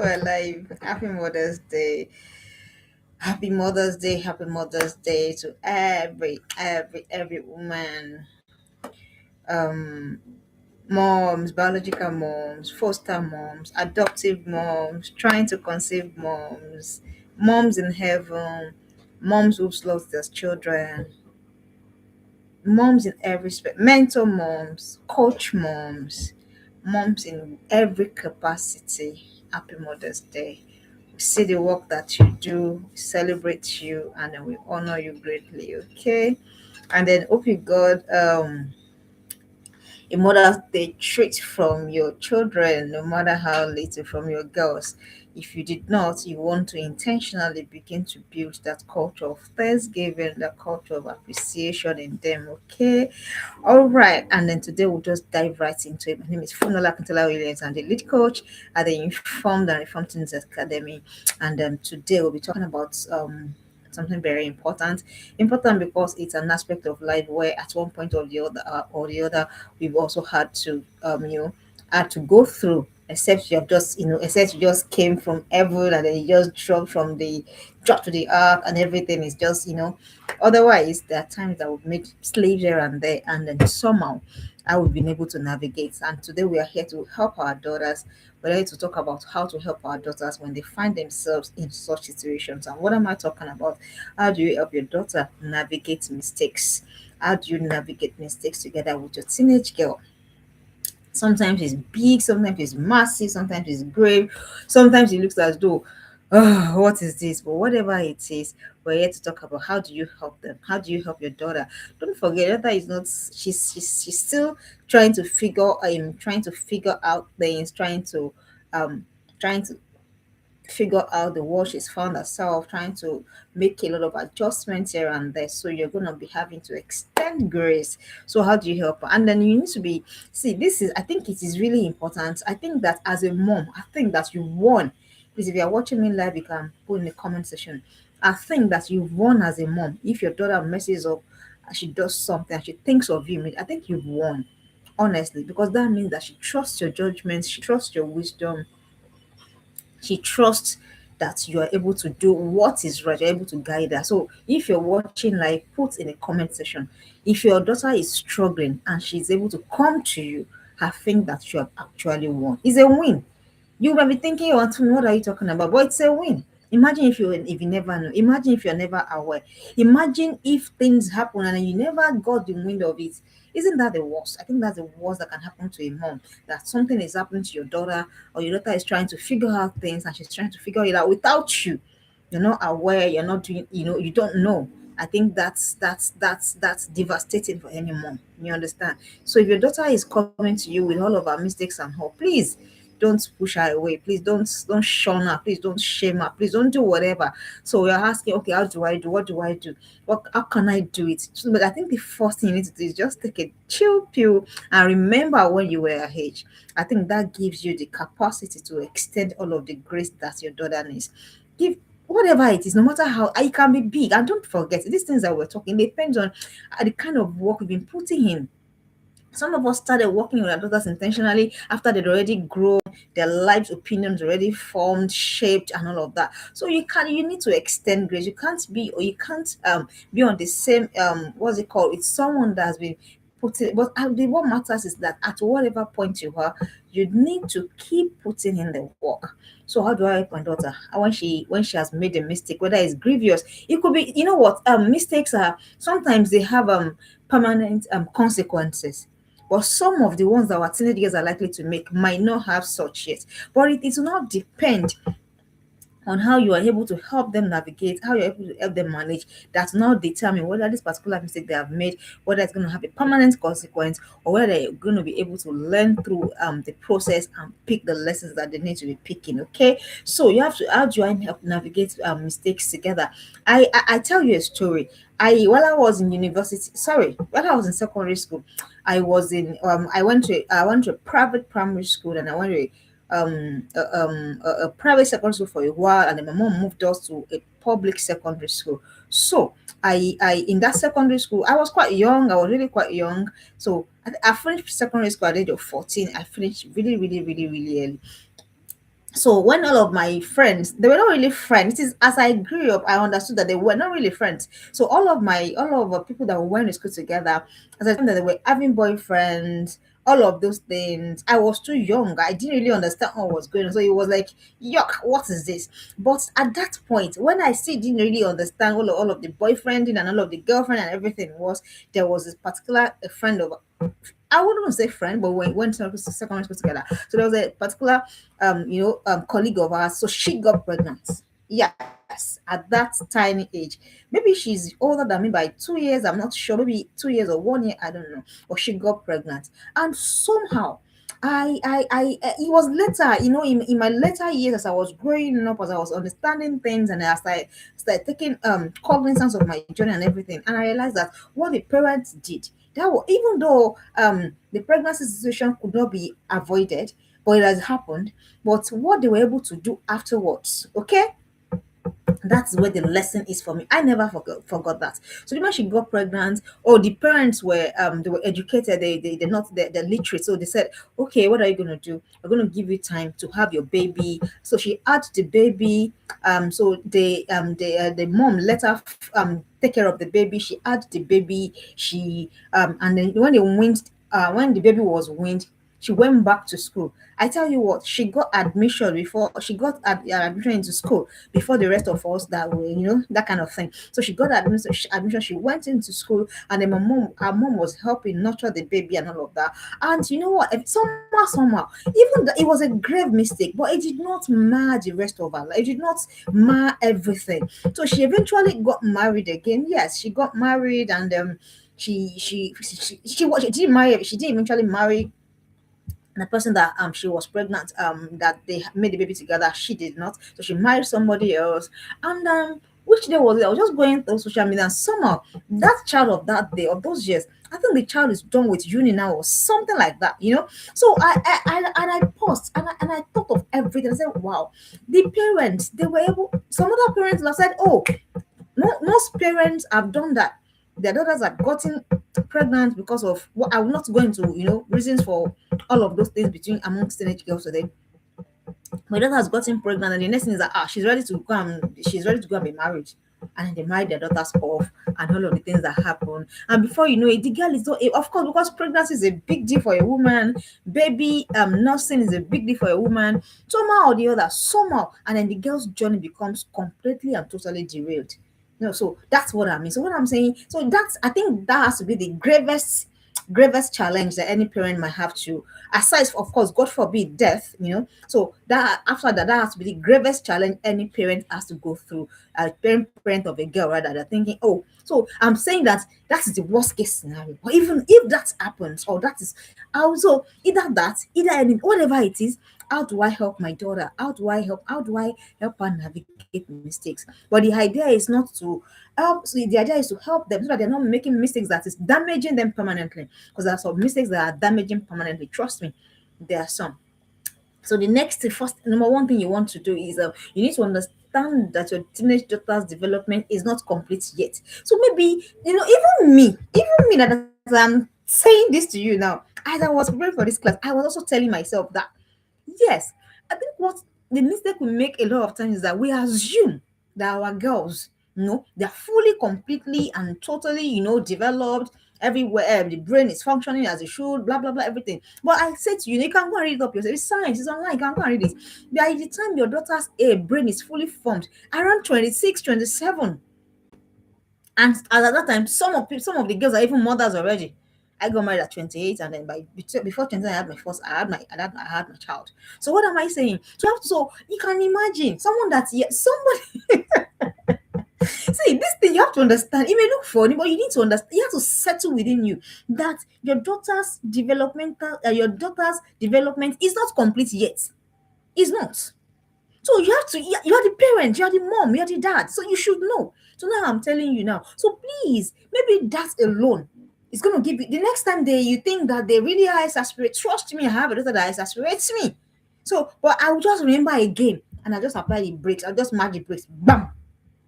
we're live. Happy Mother's Day. Happy Mother's Day. Happy Mother's Day to every woman. Um, moms, biological moms, foster moms, adoptive moms, trying to conceive moms, moms in heaven, moms who've lost their children, moms in every space, mentor moms, coach moms, moms in every capacity. Happy Mother's Day. We see the work that you do, we celebrate you, and then we honor you greatly, okay? And then hope you got a Mother's Day treat from your children, no matter how little, from your girls. If you did not, you want to intentionally begin to build that culture of Thanksgiving, that culture of appreciation in them, okay? All right, and then today we'll just dive right into it. My name is Funola Kintola Williams. I'm the lead coach at the Informed and Reformed Teens Academy, and today we'll be talking about something very important because it's an aspect of life where at one point or the other we've also had to had to go through, except you have just except you just came from heaven and then you just dropped to the ark and everything is just otherwise there are times that we've made slaves here and there, and then somehow I would been able to navigate. And today we are here to help our daughters. We're here to talk about how to help our daughters when they find themselves in such situations. And what am I talking about? How do you help your daughter navigate mistakes? How do you navigate mistakes together with your teenage girl? Sometimes it's big, sometimes it's massive, sometimes it's grave, sometimes it looks as though, oh, what is this? But whatever it is, we're here to talk about how do you help them? How do you help your daughter? Don't forget, your daughter is not, she's still trying to figure out things, um trying to figure out the world she's found herself, trying to make a lot of adjustments here and there. So you're gonna be having to extend grace. So how do you help her? And then you need to be see, this is I think it is really important. I think that as a mom, I think that you won. Please, if you're watching me live, you can put in the comment section. I think that you've won as a mom. If your daughter messes up, she does something, and she thinks of you, I think you've won. Honestly, because that means that she trusts your judgment, she trusts your wisdom, she trusts that you are able to do what is right, you're able to guide her. So if you're watching, like, put in the comment section if your daughter is struggling and she's able to come to you. I think that you have actually won. It's a win. You might be thinking, oh, Anthony, what are you talking about? But it's a win. Imagine if you never know. Imagine if you're never aware. Imagine if things happen and you never got the wind of it. Isn't that the worst? I think that's the worst that can happen to a mom. That something is happening to your daughter, or your daughter is trying to figure out things and she's trying to figure it out without you. You're not aware, you're not doing, you don't know. I think that's devastating for any mom. You understand? So if your daughter is coming to you with all of her mistakes and all, please don't push her away. Please don't shun her. Please don't shame her. Please don't do whatever. So you're asking, okay, how do I do? What do I do? How can I do it? So, but I think the first thing you need to do is just take a chill pill and remember when you were her age. I think that gives you the capacity to extend all of the grace that your daughter needs. Give whatever it is, no matter how it can be big. And don't forget, these things that we're talking depends on the kind of work we've been putting in. Some of us started working with our daughters intentionally after they'd already grown, their lives opinions already formed, shaped, and all of that. So you need to extend grace. You can't be on the same what's it called? It's someone that has been put it, but what matters is that at whatever point you are, you need to keep putting in the work. So how do I help my daughter? When she has made a mistake, whether it's grievous, it could be, what, mistakes are sometimes they have permanent consequences. But some of the ones that our teenagers are likely to make might not have such yet. But it will not depend on how you are able to help them navigate, how you're able to help them manage. That's not determine whether this particular mistake they have made, whether it's going to have a permanent consequence, or whether they're going to be able to learn through the process and pick the lessons that they need to be picking. Okay, so you have to how do I help navigate mistakes together? I tell you a story. While I was in university, sorry, while I was in secondary school, I went to a private primary school, and I went to a private secondary school for a while, and then my mom moved us to a public secondary school. So I in that secondary school, I was quite young. I was really quite young. So I finished secondary school at the age of 14. I finished really, really, really, really early. So when all of my friends, they were not really friends. It is as I grew up, I understood that they were not really friends. So all of the people that we went to school together, as I time that they were having boyfriends, all of those things. I was too young. I didn't really understand what was going on. So it was like, yuck, what is this? But at that point, when I still didn't really understand all of the boyfriending and all of the girlfriend and everything was, there was this particular a friend of, I wouldn't want to say friend, but we went to secondary school together. So there was a particular colleague of ours. So she got pregnant. Yes, at that tiny age. Maybe she's older than me by 2 years. I'm not sure. Maybe 2 years or 1 year. I don't know. But she got pregnant, and somehow it was later, in my later years as I was growing up, as I was understanding things, and as I started taking cognizance of my journey and everything, and I realized that what the parents did, that was, even though the pregnancy situation could not be avoided, but it has happened. But what they were able to do afterwards, okay, that's where the lesson is for me. I never forgot that. So the moment she got pregnant, or the parents were they were educated, they're not they're literate. So they said, okay, what are you gonna do? We're gonna give you time to have your baby. So she had the baby. So the mom let her take care of the baby. She had the baby. She and then when the baby was weaned, she went back to school. I tell you what, she got admission before she got admission into school before the rest of us that were, that kind of thing. So she got admission. She went into school, and then her mom was helping nurture the baby and all of that. And you know what? Somehow, even it was a grave mistake, but it did not mar the rest of her life. It did not mar everything. So she eventually got married again. Yes, she got married, and she didn't marry. She didn't eventually marry the person that she was pregnant, that they made the baby together. She did not, so she married somebody else. And which day was it? I was just going through social media, and somehow that child of that day, of those years, I think the child is done with uni now or something like that. So I paused, and I thought of everything. I said, wow, the parents, they were able, some other parents have said, oh, no, most parents have done that. Their daughters have gotten pregnant because of what, I will not go into, reasons for all of those things between amongst teenage girls today. My daughter has gotten pregnant, and the next thing is that she's ready to go and be married. And then they marry their daughters off, and all of the things that happen. And before you know it, the girl is not, of course, because pregnancy is a big deal for a woman, baby nursing is a big deal for a woman, somehow or the other, somehow, and then the girl's journey becomes completely and totally derailed. So that's what I mean. So what I'm saying, so that's, I think that has to be the gravest challenge that any parent might have to, aside of course, God forbid, death. So that after that, that has to be the gravest challenge any parent has to go through. A parent of a girl, rather, they're thinking, oh, so I'm saying that that is the worst case scenario. But even if that happens, or that is also either any, whatever it is, how do I help my daughter? How do I help her navigate mistakes? But the idea is not to help. So the idea is to help them so that they're not making mistakes that is damaging them permanently. Because there are some mistakes that are damaging permanently. Trust me, there are some. So the first number one thing you want to do is you need to understand that your teenage daughter's development is not complete yet. So maybe even me that I'm saying this to you now, as I was preparing for this class, I was also telling myself that yes, I think what the mistake we make a lot of times is that we assume that our girls, they're fully, completely, and totally, developed everywhere. The brain is functioning as it should, blah blah blah, everything. But I said to you, you can go and read it up yourself. It's science, it's online, you can go and read it. By the time your daughter's brain is fully formed, around 26, 27. And at that time, some of the girls are even mothers already. I got married at 28, and then before 28, I had my first, I had my child. So what am I saying? So you can imagine someone that's, yeah, somebody. See, this thing you have to understand. It may look funny, but you need to understand. You have to settle within you that your daughter's development is not complete yet. It's not. So you have to, you are the parent, you are the mom, you are the dad. So you should know. So now I'm telling you now. So please, maybe that alone is going to give you, the next time you think that they really are exasperate, trust me, I have a daughter that exasperates me. So, but I will just remember again, and I just apply the brakes. I'll just mark the brakes. Bam!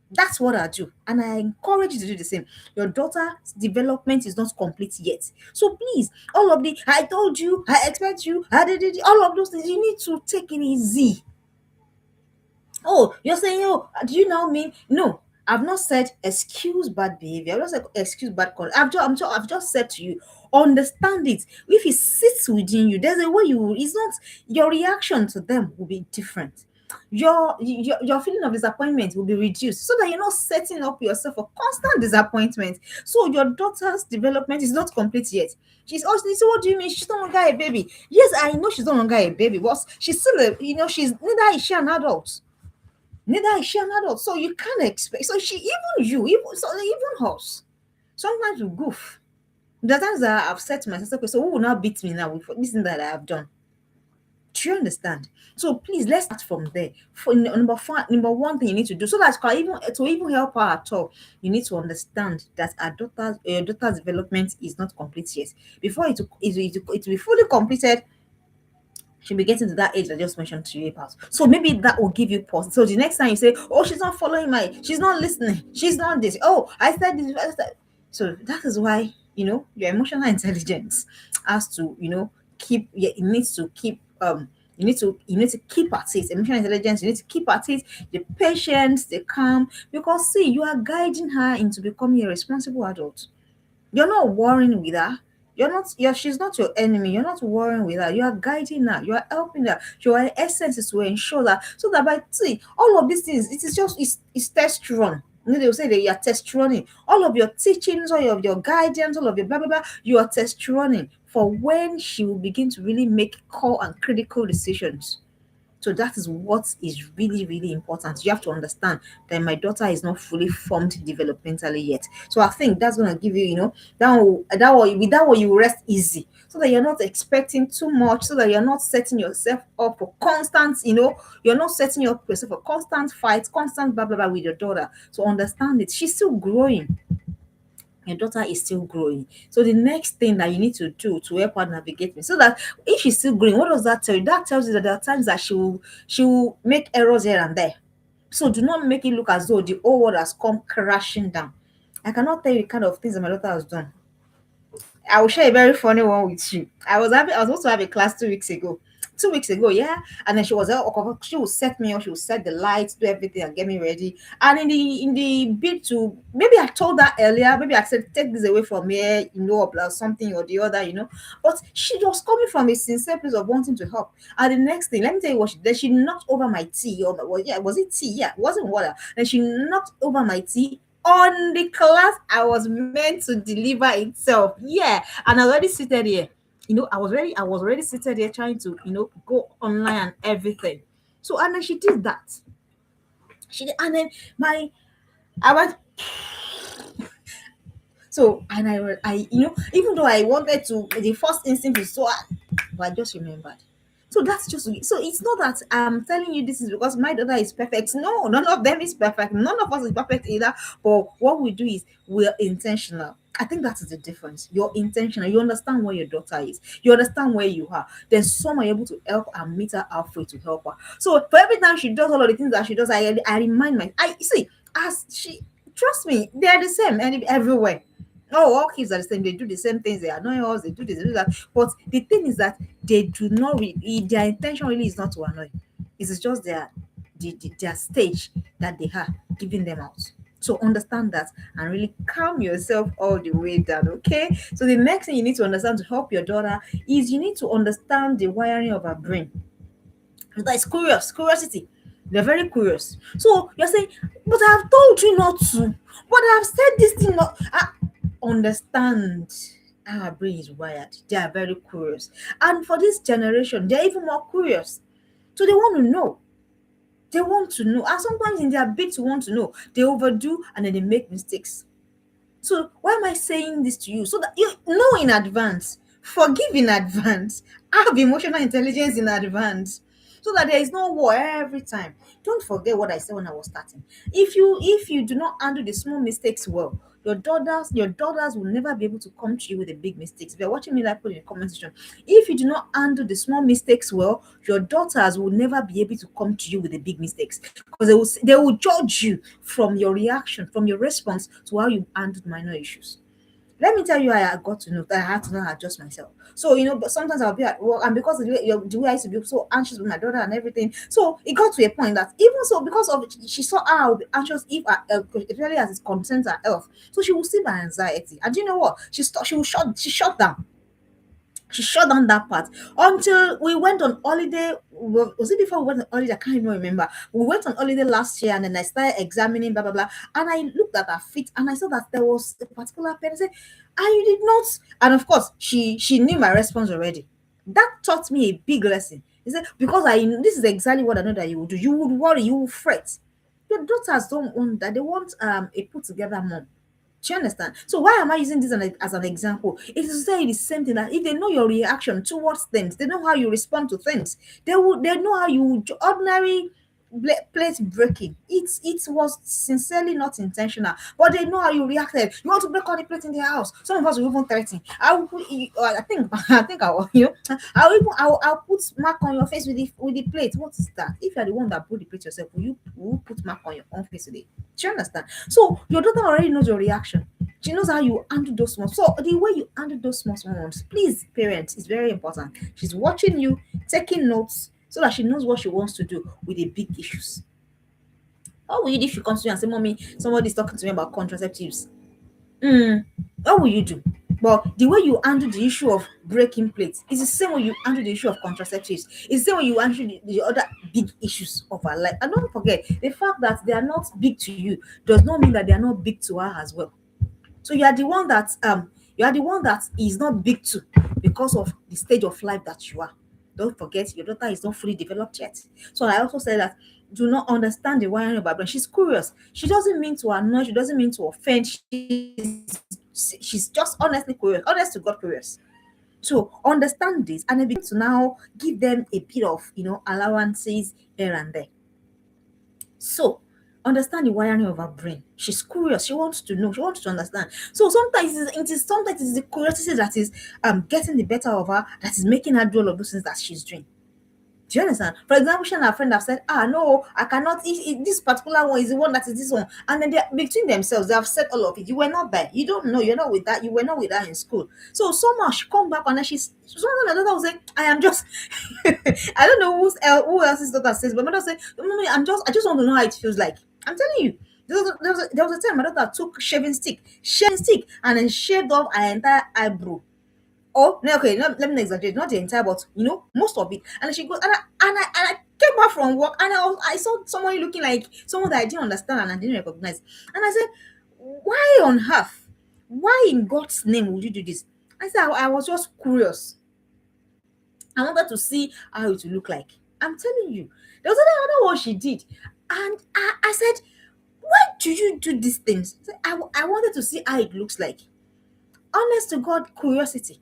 That's what I do. And I encourage you to do the same. Your daughter's development is not complete yet. So please, I told you, I expect you, all of those things, you need to take it easy. Oh, you're saying, oh, do you now mean? No, I've not said excuse bad behavior. I've not said excuse bad conduct. I've just said to you, understand it. If it sits within you, there's a way you. It's not your reaction to them will be different. Your feeling of disappointment will be reduced so that you're not setting up yourself for constant disappointment. So your daughter's development is not complete yet. She's also, so what do you mean she's no longer a baby? Yes, I know she's no longer a baby, but she's still a, she's neither is she an adult. Neither is she an adult. So you can't expect. So she, even you, even us, sometimes we goof. There are times that I've said to myself, okay, so who will not beat me now with this thing that I have done? Do you understand? So please, let's start from there. For number one thing you need to do, so that even to even help her at all, you need to understand that your daughter's development is not complete yet. Before it will be fully completed, she'll be getting to that age I just mentioned to you about. So maybe that will give you pause. So the next time you say, oh, she's not following she's not listening, she's not this. Oh, I said this. I said. So that is why, your emotional intelligence has to, keep, yeah, it needs to keep, you need to keep at it. Emotional intelligence, you need to keep at it. The patience, the calm, because see, you are guiding her into becoming a responsible adult. You're not worrying with her. She's not your enemy. You're not worrying with her. You are guiding her. You are helping her. Your essence is to ensure that, so that by see all of these things, it is just it's test run. They'll say that you are test running. All of your teachings, all of your guidance, all of your blah blah blah, you are test running for when she will begin to really make core and critical decisions. So that is what is really, really important. You have to understand that my daughter is not fully formed developmentally yet. So I think that's gonna give you, with that way you will rest easy. So that you're not expecting too much, so that you're not setting yourself up for constant, you're not setting yourself for constant fights, constant blah blah blah with your daughter. So understand it. She's still growing. Your daughter is still growing. So the next thing that you need to do to help her navigate me, so that if she's still growing, what does that tell you? That tells you that there are times that she will make errors here and there. So do not make it look as though the whole world has come crashing down. I cannot tell you the kind of things that my daughter has done. I will share a very funny one with you. I was supposed to have a class 2 weeks ago. 2 weeks ago, yeah. And then she will set me up, she will set the lights, do everything and get me ready. And in the bid to, maybe I told her earlier, maybe I said take this away from here, or something or the other, But she was coming from a sincere place of wanting to help. And the next thing, let me tell you what she did. She knocked over my tea. Was it tea? Yeah, it wasn't water. And she knocked over my tea on the class I was meant to deliver itself. Yeah, and I was already seated here. I was already seated here trying to, go online and everything. So and then she did that. And then I went. So and even though I wanted to, the first instinct is so, but I just remembered. So that's just so it's not that I'm telling you this is because my daughter is perfect. No, none of them is perfect. None of us is perfect either. But what we do is we're intentional. I think that is the difference. You're intentional. You understand where your daughter is. You understand where you are. Then some are able to help and meet her halfway to help her. So for every time she does all of the things that she does, I remind I see as she trust me, they are the same everywhere. Oh, all kids are the same. They do the same things. They annoy us. They do this, they do that. But the thing is that they do not really. Their intention really is not to annoy. It's just their stage that they are giving them out. So understand that and really calm yourself all the way down. Okay. So the next thing you need to understand to help your daughter is you need to understand the wiring of her brain. That is curiosity. They're very curious. So you're saying, but I've told you not to. But I've said this thing not. Understand how our brain is wired. They are very curious. And for this generation, they're even more curious. So they want to know. They want to know. And sometimes in their bid to want to know, they overdo and then they make mistakes. So why am I saying this to you? So that you know in advance, forgive in advance, have emotional intelligence in advance. So that there is no war every time. Don't forget what I said when I was starting. If you do not handle the small mistakes well, your daughters will never be able to come to you with the big mistakes. If you're watching me, like, put in the comment section. If you do not handle the small mistakes well, your daughters will never be able to come to you with the big mistakes, because they will judge you from your reaction, from your response to how you handled minor issues. Let me tell you how I got to know that I had to not adjust myself. So, but sometimes I'll be at work, and because the way I used to be so anxious with my daughter and everything, so it got to a point that even so, because of she saw how I would be anxious if especially as it concerns her health, so she will see my anxiety. And do you know what? She shut down. She shut down that part until we went on holiday. Was it before we went on holiday? I can't even remember. We went on holiday last year, and then I started examining blah blah blah. And I looked at her feet, and I saw that there was a particular pain. I said, "And you did not." And of course, she knew my response already. That taught me a big lesson. He said, "Because this is exactly what I know that you would do. You would worry, you will fret. Your daughters don't want that. They want a put together mom." Do you understand? So why am I using this as an example? It is to say the same thing, that if they know your reaction towards things, they know how you respond to things. They know how you ordinary plate breaking. It was sincerely not intentional, but they know how you reacted. You want to break all the plates in the house. Some of us will even threaten. I think I think I will. I'll put mark on your face with the plate. What is that? If you're the one that put the plate yourself, will you put mark on your own face with it? Do you understand? So your daughter already knows your reaction. She knows how you handle those small. So the way you handle those small ones, please, parents, is very important. She's watching you, taking notes, so that she knows what she wants to do with the big issues. How will you do if she comes to you and say, "Mommy, somebody's talking to me about contraceptives"? What will you do? But the way you handle the issue of breaking plates is the same way you handle the issue of contraceptives. It's the same way you handle the other big issues of her life. And don't forget, the fact that they are not big to you does not mean that they are not big to her as well. So you are the one that is not big to, because of the stage of life that you are. Don't forget, your daughter is not fully developed yet. So I also say that do not understand the wiring of her brain. She's curious. She doesn't mean to annoy, she doesn't mean to offend. She's just honestly curious, honest to God curious. So understand this, and I begin to now give them a bit of allowances here and there. So understand the wiring of her brain. She's curious. She wants to know. She wants to understand. So sometimes it's the curiosity that is getting the better of her, that is making her do all of those things that she's doing. Do you understand? For example, she and her friend have said, no, I cannot. This particular one is the one that is this one. And then between themselves, they have said all of it. You were not there. You don't know. You're not with that. You were not with that in school. So somehow she come back and then she's someone another was saying, I am just, I don't know who else's daughter says, but my daughter said, "Mommy, I just want to know how it feels like." I'm telling you. There was a time my daughter took shaving stick, and then shaved off her entire eyebrow. Oh, no, okay, no, let me not exaggerate, not the entire, but most of it. And then she goes, and I came back from work, and I saw someone looking like someone that I didn't understand and I didn't recognize. And I said, "Why on earth? Why in God's name would you do this?" I said, I was just curious. I wanted to see how it would look like. I'm telling you, there was another one she did. And I said, "Why do you do these things?" I wanted to see how it looks like. Honest to God, curiosity.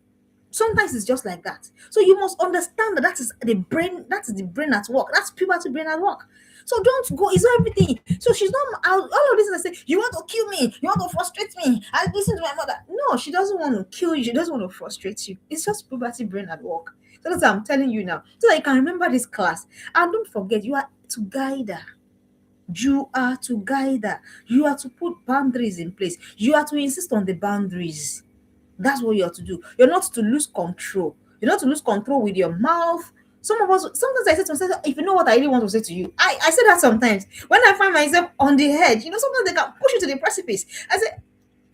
Sometimes it's just like that. So you must understand that that is the brain at work. That's puberty brain at work. So don't go, it's not everything. So she's not all of this. I say, "You want to kill me, you want to frustrate me, I listen to my mother." No, she doesn't want to kill you, she doesn't want to frustrate you. It's just puberty brain at work. So that's what I'm telling you now. So that you can remember this class. And don't forget, you are to guide her. You are to guide her. You are to put boundaries in place. You are to insist on the boundaries. That's what you have to do. You're not to lose control. You're not to lose control with your mouth. Some of us, sometimes I say to myself, "If you know what I really want to say to you," I say that sometimes. When I find myself on the edge, sometimes they can push you to the precipice. I say,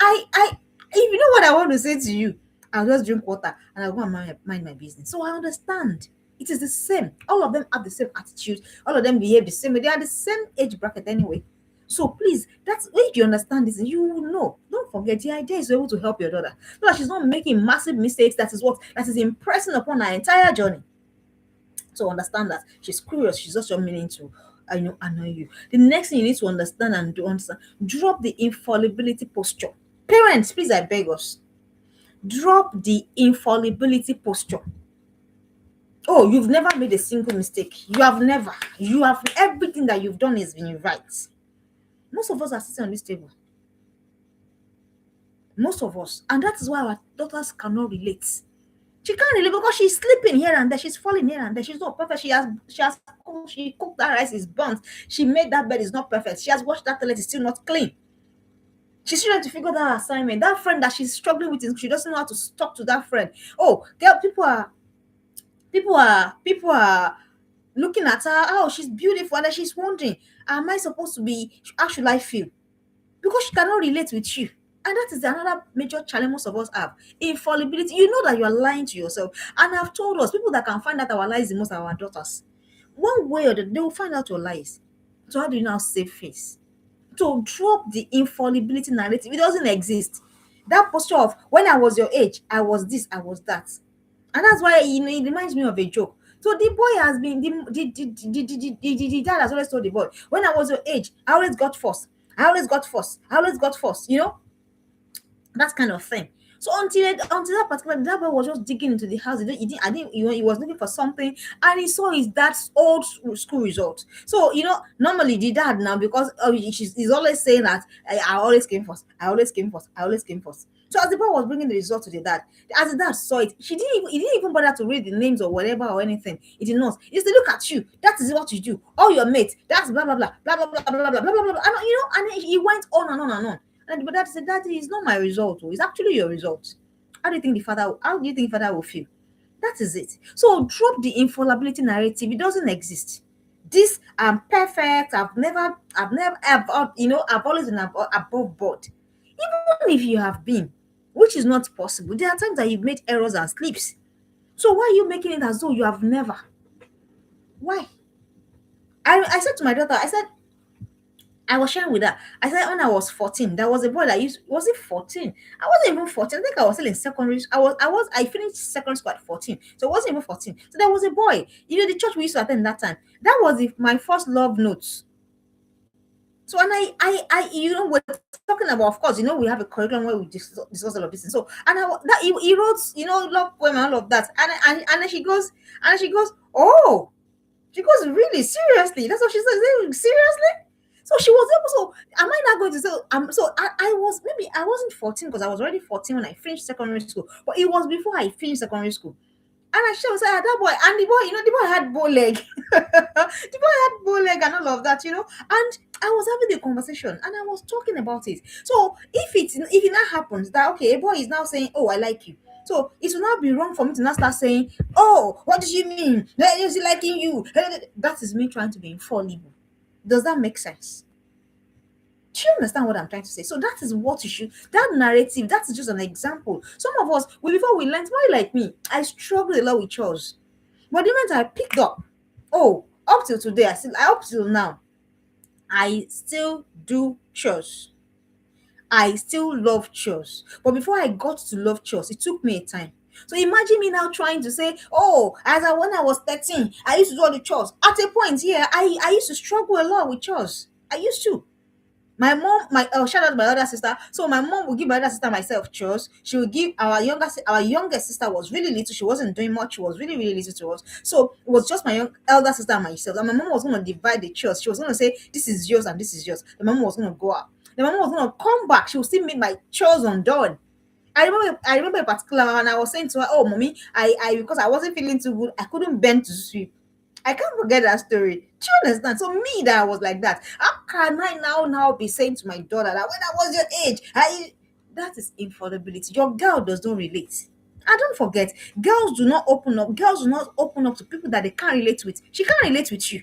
if you know what I want to say to you, I'll just drink water and I'll go and mind my business. So I understand. It is the same. All of them have the same attitude. All of them behave the same way. They are the same age bracket anyway. So please, that's if you understand this, you will know. Don't forget, the idea is to be able to help your daughter, so that she's not making massive mistakes. That is impressing upon her entire journey. So understand that she's curious. She's just meaning to, annoy you. The next thing you need to understand and do understand, drop the infallibility posture. Parents, please, I beg us, drop the infallibility posture. Oh, you've never made a single mistake. You have everything that you've done has been right. Most of us are sitting on this table. Most of us. And that is why our daughters cannot relate. She can't relate because she's sleeping here and there. She's falling here and there. She's not perfect. She cooked that rice, is burnt. She made that bed, is not perfect. She has washed that toilet, is still not clean. She's trying to figure that assignment. That friend that she's struggling with, she doesn't know how to talk to that friend. Oh, girl, people are looking at her. Oh, she's beautiful, and then she's wondering, am I supposed to be? How should I feel? Because she cannot relate with you. And that is another major challenge most of us have. Infallibility. You know that you are lying to yourself. And I've told us, people that can find out our lies the most are our daughters. One way or the other, they will find out your lies. So how do you now save face? To drop the infallibility narrative, it doesn't exist. That posture of when I was your age, I was this, I was that. And that's why it reminds me of a joke. So the boy has been the dad has always told the boy, when I was your age, I always got first. I always got first. I always got first, that kind of thing. So until that particular that boy was just digging into the house. He didn't, he was looking for something, and he saw his dad's old school result. So normally the dad now, because he's always saying that I always came first, I always came first, I always came first. So as the boy was bringing the result to the dad, as the dad saw it, he didn't even bother to read the names or whatever or anything. He did not. He said, "Look at you. That is what you do. All your mates. That's blah blah blah blah blah blah blah blah blah blah blah." And he went on and on and on. And but dad said, "Daddy, it's not my result. Oh, it's actually your result. How do you think father will feel?" That is it. So drop the infallibility narrative. It doesn't exist. This I'm perfect. I've always been above board. Even if you have been, which is not possible, there are times that you've made errors and slips. So why are you making it as though you have never? Why? I said to my daughter, I was sharing with her. I said when I was 14, there was a boy that was it 14? I wasn't even 14. I think I was still in secondary. I finished secondary school at 14. So it wasn't even 14. So there was a boy, the church we used to attend that time. That was my first love notes. So and we're talking about, of course, we have a curriculum where we discuss all of this. And so and he wrote, love poem and all of that. And then she goes, oh, she goes, really, seriously? That's what she says. Seriously? So she was able. So am I not going to say? So I was, maybe I wasn't 14 because I was already 14 when I finished secondary school, but it was before I finished secondary school. And I was like, that boy, and the boy had bow leg. The boy had bow leg and all of that, And I was having a conversation and I was talking about it. So if it now happens that, okay, a boy is now saying, oh, I like you. So it will not be wrong for me to now start saying, oh, what do you mean? Is he liking you? That is me trying to be infallible. Does that make sense? Do you understand what I'm trying to say? So that is what you should, that narrative, that is just an example. Some of us, before we learned, why like me, I struggled a lot with chores. But the moment I picked up, oh, up till today, up till now, I still do chores. I still love chores. But before I got to love chores, it took me a time. So imagine me now trying to say, oh, when I was 13, I used to do all the chores. At a point here, I used to struggle a lot with chores. I used to. My mom, shout out to my other sister. So my mom would give my other sister myself chores. She would give our youngest sister was really little. She wasn't doing much. She was really, really little to us. So it was just my elder sister and myself. And my mom was going to divide the chores. She was going to say, this is yours and this is yours. The mom was going to go out. The mom was going to come back. She would still make my chores undone. I remember a particular one. I was saying to her, "Oh, mommy, I because I wasn't feeling too good, I couldn't bend to sweep." I can't forget that story. Do you understand? So me that I was like that. How can I now be saying to my daughter that when I was your age, that is infallibility. Your girl does not relate. And don't forget, girls do not open up. Girls do not open up to people that they can't relate with. She can't relate with you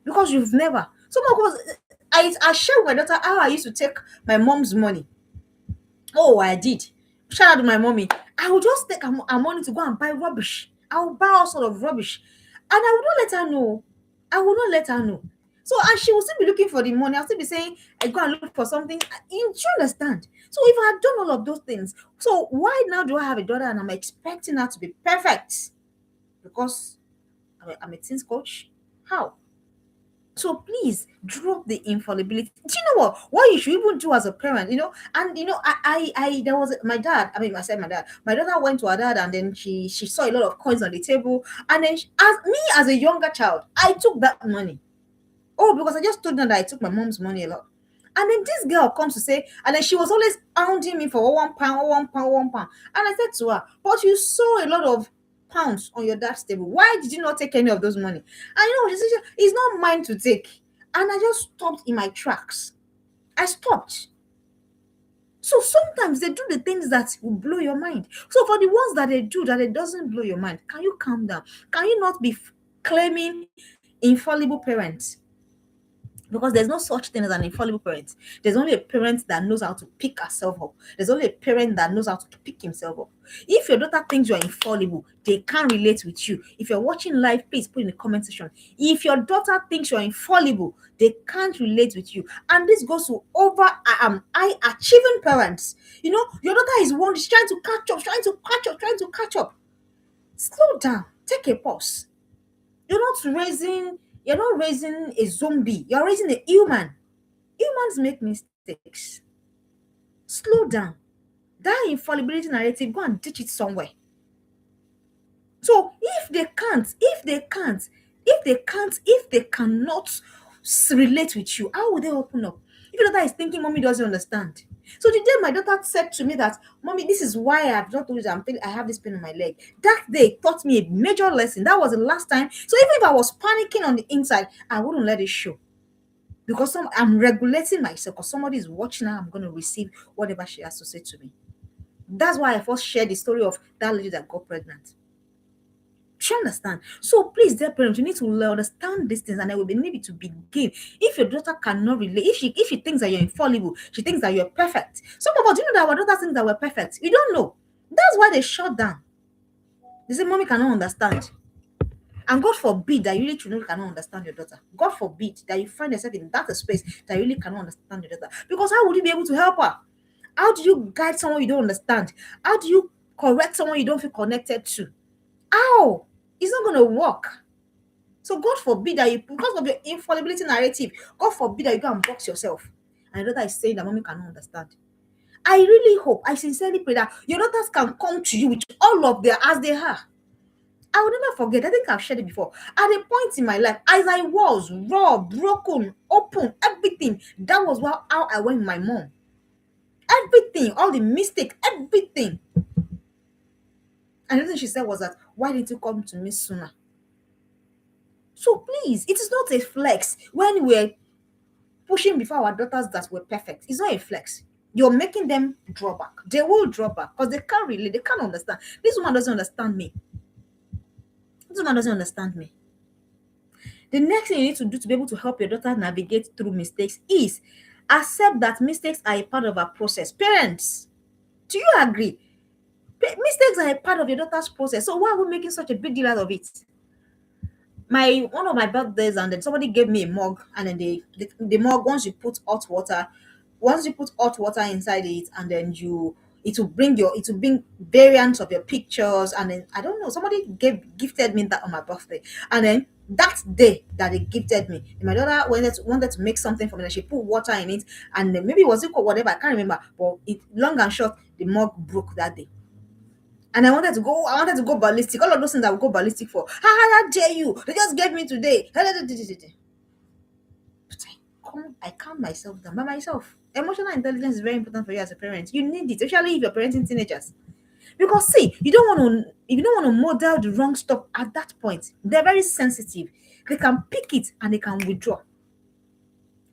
because you've never. Some of us, I share with my daughter how I used to take my mom's money. Oh, I did. Shout out to my mommy. I would just take her money to go and buy rubbish. I will buy all sort of rubbish. And I would not let her know. I will not let her know. So, and she will still be looking for the money. I'll still be saying, I go and look for something. You understand? So, if I had done all of those things, so why now do I have a daughter and I'm expecting her to be perfect? Because I'm a teens coach? How? So please drop the infallibility. Do you know what you should even do as a parent? And there was my dad. I mean, I said my dad. My daughter went to her dad, and then she saw a lot of coins on the table, and then as a younger child, I took that money. Oh, because I just told her that I took my mom's money a lot. And then this girl comes to say, and then she was always hounding me for 1 pound, 1 pound, 1 pound. And I said to her, but you saw a lot of pounds on your dad's table. Why did you not take any of those money? And she said, it's not mine to take. And I just stopped in my tracks. I stopped. So sometimes they do the things that will blow your mind. So for the ones that they do that it doesn't blow your mind, can you calm down? Can you not be claiming infallible parents? Because there's no such thing as an infallible parent. There's only a parent that knows how to pick herself up. There's only a parent that knows how to pick himself up. If your daughter thinks you're infallible, they can't relate with you. If you're watching live, please put in the comment section. If your daughter thinks you're infallible, they can't relate with you. And this goes to over high achieving parents. You know, your daughter is one, she's trying to catch up, trying to catch up, trying to catch up. Slow down, take a pause. You're not raising you're not raising a zombie. You're raising a human. Humans make mistakes. Slow down. That infallibility narrative, go and teach it somewhere. So if they cannot relate with you, how will they open up? If your daughter is thinking mommy doesn't understand. So the day my daughter said to me that, Mommy, this is why I've not told you I have this pain in my leg. That day taught me a major lesson. That was the last time. So even if I was panicking on the inside, I wouldn't let it show. Because I'm regulating myself because somebody is watching her, I'm going to receive whatever she has to say to me. That's why I first shared the story of that lady that got pregnant. Do you understand? So please, dear parents, you need to understand these things, and I will be need to begin. If your daughter cannot relate, if she thinks that you're infallible, she thinks that you're perfect. Some of us, do you know that our daughter thinks that we're perfect? You don't know. That's why they shut down. They say, Mommy cannot understand. And God forbid that you really truly cannot understand your daughter. God forbid that you find yourself in that space that you really cannot understand your daughter. Because how would you be able to help her? How do you guide someone you don't understand? How do you correct someone you don't feel connected to? How? It's not going to work. So God forbid that you, because of your infallibility narrative, God forbid that you go and box yourself. And your daughter is saying that mommy cannot understand. I really hope, I sincerely pray that your daughters can come to you with all of their as they are. I will never forget, I think I've shared it before. At a point in my life, as I was raw, broken, open, everything, that was how I went with my mom. Everything, all the mistakes, everything. And the thing she said was that, why didn't you come to me sooner? So please, it is not a flex when we're pushing before our daughters that we're perfect. It's not a flex. You're making them draw back. They will draw back because they can't relate, they can't understand. This woman doesn't understand me. This woman doesn't understand me. The next thing you need to do to be able to help your daughter navigate through mistakes is accept that mistakes are a part of our process. Parents, do you agree? Mistakes are a part of your daughter's process. So why are we making such a big deal out of it? One of my birthdays, and then somebody gave me a mug, and then the mug, once you put hot water inside it, and then it will bring variants of your pictures, and then I don't know, somebody gifted me that on my birthday. And then that day that they gifted me, my daughter wanted to make something for me, and she put water in it, and then maybe it was equal whatever, I can't remember, but it long and short, the mug broke that day. And I wanted to go ballistic. All of those things I would go ballistic for. How dare you? They just gave me today. But I calm myself down by myself. Emotional intelligence is very important for you as a parent. You need it, especially if you're parenting teenagers. Because see, you don't want to model the wrong stuff at that point. They're very sensitive. They can pick it and they can withdraw.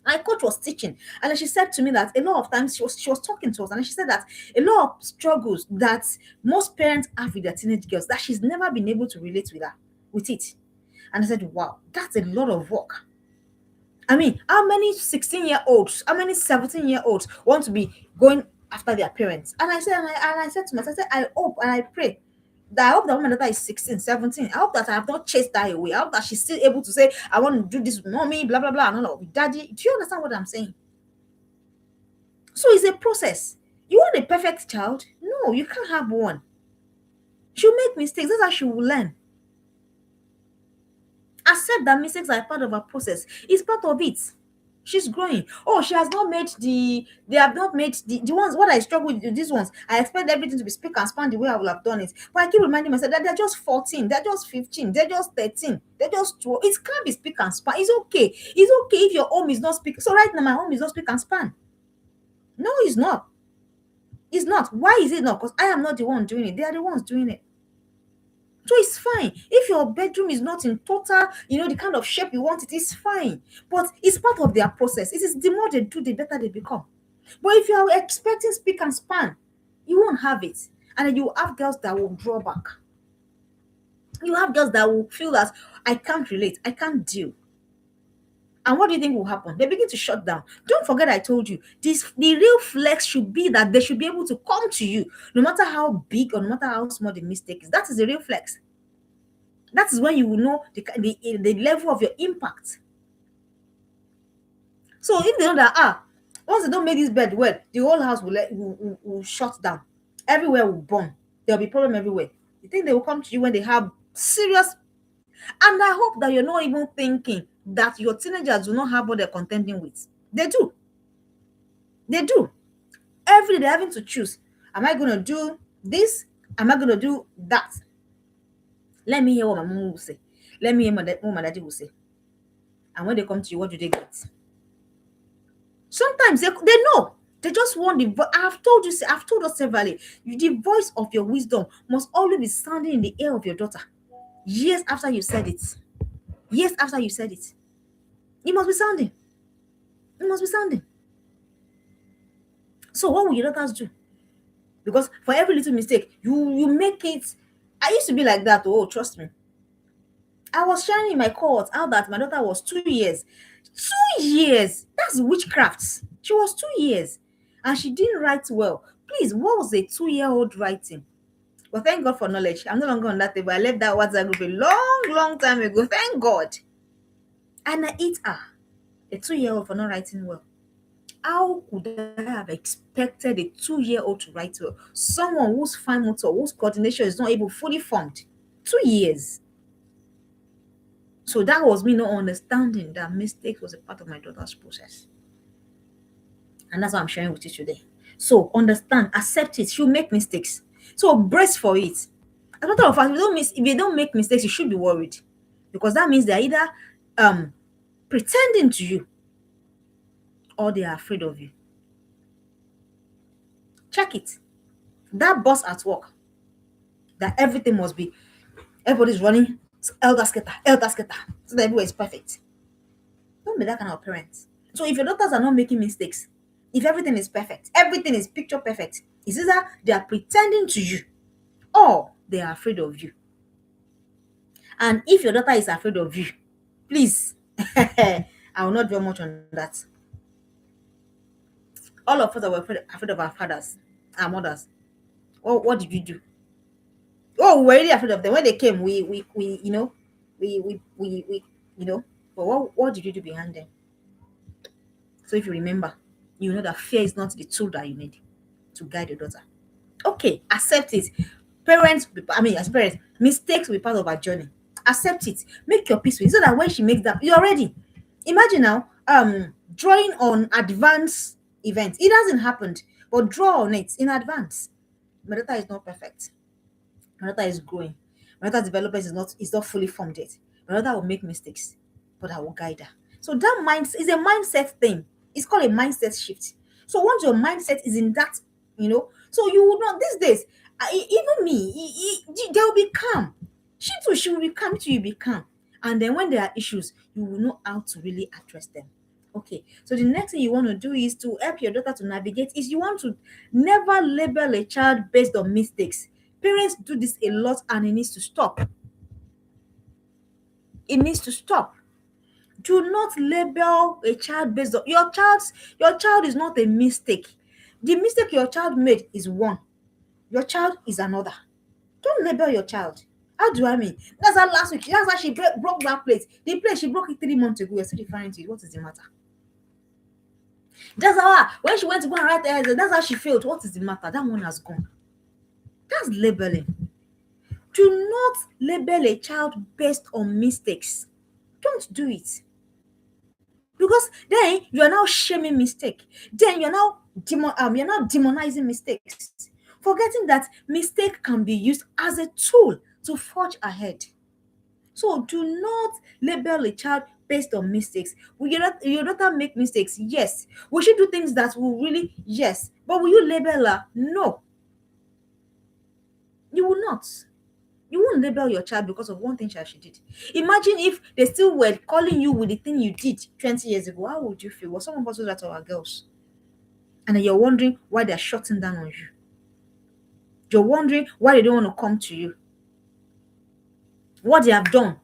My coach was teaching, and then she said to me that a lot of times she was talking to us, and she said that a lot of struggles that most parents have with their teenage girls, that she's never been able to relate with it. And I said, wow, that's a lot of work. I mean, how many 16-year-olds, how many 17-year-olds want to be going after their parents? And I said to myself, I hope and I pray that I hope that when my daughter is 16, 17, I hope that I have not chased that away. I hope that she's still able to say, I want to do this with mommy, blah, blah, blah, and all of it. Daddy, do you understand what I'm saying? So it's a process. You want a perfect child? No, you can't have one. She'll make mistakes. That's how she will learn. Accept that mistakes are part of her process. It's part of it. She's growing. Oh, she has not made they have not made the ones what I struggle with these ones. I expect everything to be speak and span the way I will have done it. But I keep reminding myself that they're just 14, they're just 15, they're just 13, they're just 12. It can't be speak and span. It's okay. It's okay if your home is not speak. So right now, my home is not speak and span. No, it's not. It's not. Why is it not? Because I am not the one doing it. They are the ones doing it. So it's fine. If your bedroom is not in total, the kind of shape you want, it is fine. But it's part of their process. It is the more they do, the better they become. But if you are expecting speak and span, you won't have it. And then you have girls that will draw back. You have girls that will feel that I can't relate, I can't deal. And what do you think will happen? They begin to shut down. Don't forget, I told you this, the real flex should be that they should be able to come to you no matter how big or no matter how small the mistake is. That is the real flex. That is when you will know the level of your impact. So if they know that once they don't make this bed well, the whole house will shut down. Everywhere will burn. There'll be problem everywhere. You think they will come to you when they have serious? And I hope that you're not even thinking that your teenagers do not have what they're contending with. They do. They do. Every day they're having to choose. Am I going to do this? Am I going to do that? Let me hear what my mom will say. Let me hear what my daddy will say. And when they come to you, what do they get? Sometimes they know. They just want the I've told us severally, the voice of your wisdom must always be sounding in the ear of your daughter. Years after you said it. Years after you said it. It must be sounding. It must be sounding. So what will your daughters do? Because for every little mistake, you make it. I used to be like that. Oh, trust me. I was sharing in my cohort how that my daughter was 2 years. 2 years. That's witchcraft. She was 2 years. And she didn't write well. Please, what was a 2-year-old writing? Well, thank God for knowledge. I'm no longer on that table. I left that WhatsApp group a long time ago. Thank God. And I eat her. A 2-year-old for not writing well. How could I have expected a 2-year-old to write well? Someone whose fine motor, whose coordination is not even fully formed. 2 years. So that was me not understanding that mistakes was a part of my daughter's process. And that's what I'm sharing with you today. So understand, accept it. She'll make mistakes. So brace for it. As a matter of fact, if you don't make mistakes, you should be worried. Because that means they're either pretending to you or they are afraid of you. Check it. That boss at work, that everything must be, everybody's running, elder skater, so that everywhere is perfect. Don't be that kind of parent. So if your daughters are not making mistakes, if everything is perfect, everything is picture perfect, it's either they are pretending to you or they are afraid of you. And if your daughter is afraid of you, please, I will not dwell much on that. All of us are afraid of our fathers, our mothers. What did you do? Oh, we were really afraid of them. When they came, we but what did you do behind them? So if you remember, you know that fear is not the tool that you need to guide your daughter. Okay, accept it. As parents, mistakes will be part of our journey. Accept it. Make your peace with it so that when she makes that, you're ready. Imagine now, drawing on advanced events. It hasn't happened, but draw on it in advance. My daughter is not perfect. My daughter is growing. My daughter's development is not fully formed yet. My daughter will make mistakes, but I will guide her. So that mindset is a mindset thing. It's called a mindset shift. So once your mindset is in that, so you will not these days. Even me, they will be calm. She will be calm. You will be calm. And then when there are issues, you will know how to really address them. Okay, so the next thing you want to do is to help your daughter to navigate. Is you want to never label a child based on mistakes. Parents do this a lot, and it needs to stop. It needs to stop. Do not label a child based on your child is not a mistake. The mistake your child made is one. Your child is another. Don't label your child. How do I mean? That's how last week. That's how she broke that plate. The plate she broke it 3 months ago. You're still referring to it. What is the matter? That's how when she went to go and write the answer, that's how she failed. What is the matter? That one has gone. That's labeling. Do not label a child based on mistakes. Don't do it. Because then you are now shaming mistake. Then you're now demonizing mistakes. Forgetting that mistake can be used as a tool to forge ahead. So do not label a child based on mistakes. Will your daughter make mistakes? Yes. Will she do things that will really? Yes. But will you label her? No. You will not. You won't label your child because of one thing she did. Imagine if they still were calling you with the thing you did 20 years ago. How would you feel? Well, some of us do that to our girls. And then you're wondering why they're shutting down on you. You're wondering why they don't want to come to you. What they have done,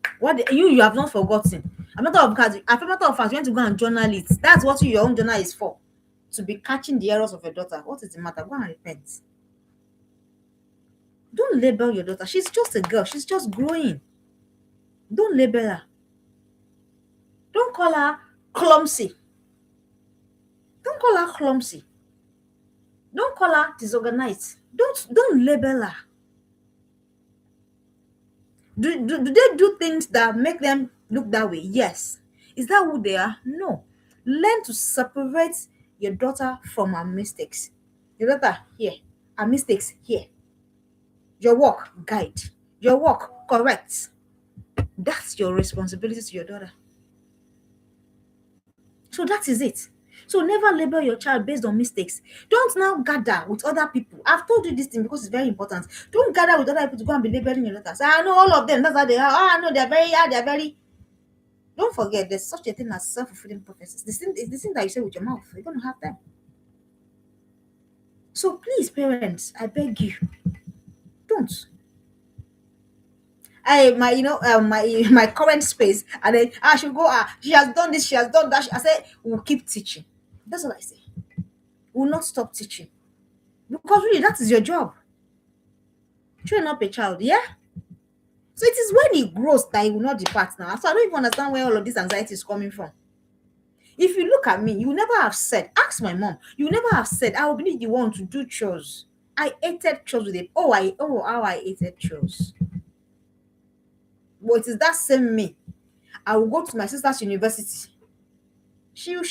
you have not forgotten. A matter of fact, you want to go and journal it. That's what your own journal is for. To be catching the errors of your daughter. What is the matter? Go and repent. Don't label your daughter. She's just a girl. She's just growing. Don't label her. Don't call her clumsy. Don't call her clumsy. Don't call her disorganized. Don't label her. Do they do things that make them look that way? Yes. Is that who they are? No. Learn to separate your daughter from her mistakes. Your daughter here, her mistakes here. Your work, guide. Your work, correct. That's your responsibility to your daughter. So that is it. So never label your child based on mistakes. Don't now gather with other people. I've told you this thing because it's very important. Don't gather with other people to go and be labeling your daughter. Say, I know all of them. That's how they are. Oh, I know they're very. Don't forget, there's such a thing as self-fulfilling prophecies. This thing that you say with your mouth, you're going to have them. So please, parents, I beg you, don't. My current space, and then I should go. She has done this, she has done that. I say we'll keep teaching. That's what I say. We'll not stop teaching because really that is your job. Train up a child, yeah. So it is when he grows that he will not depart now. So I don't even understand where all of this anxiety is coming from. If you look at me, you never have said, ask my mom, you never have said, I will be the one to do chores. I hated chores with it. How I hated chores. But it is that same me. I will go to my sister's university. She'll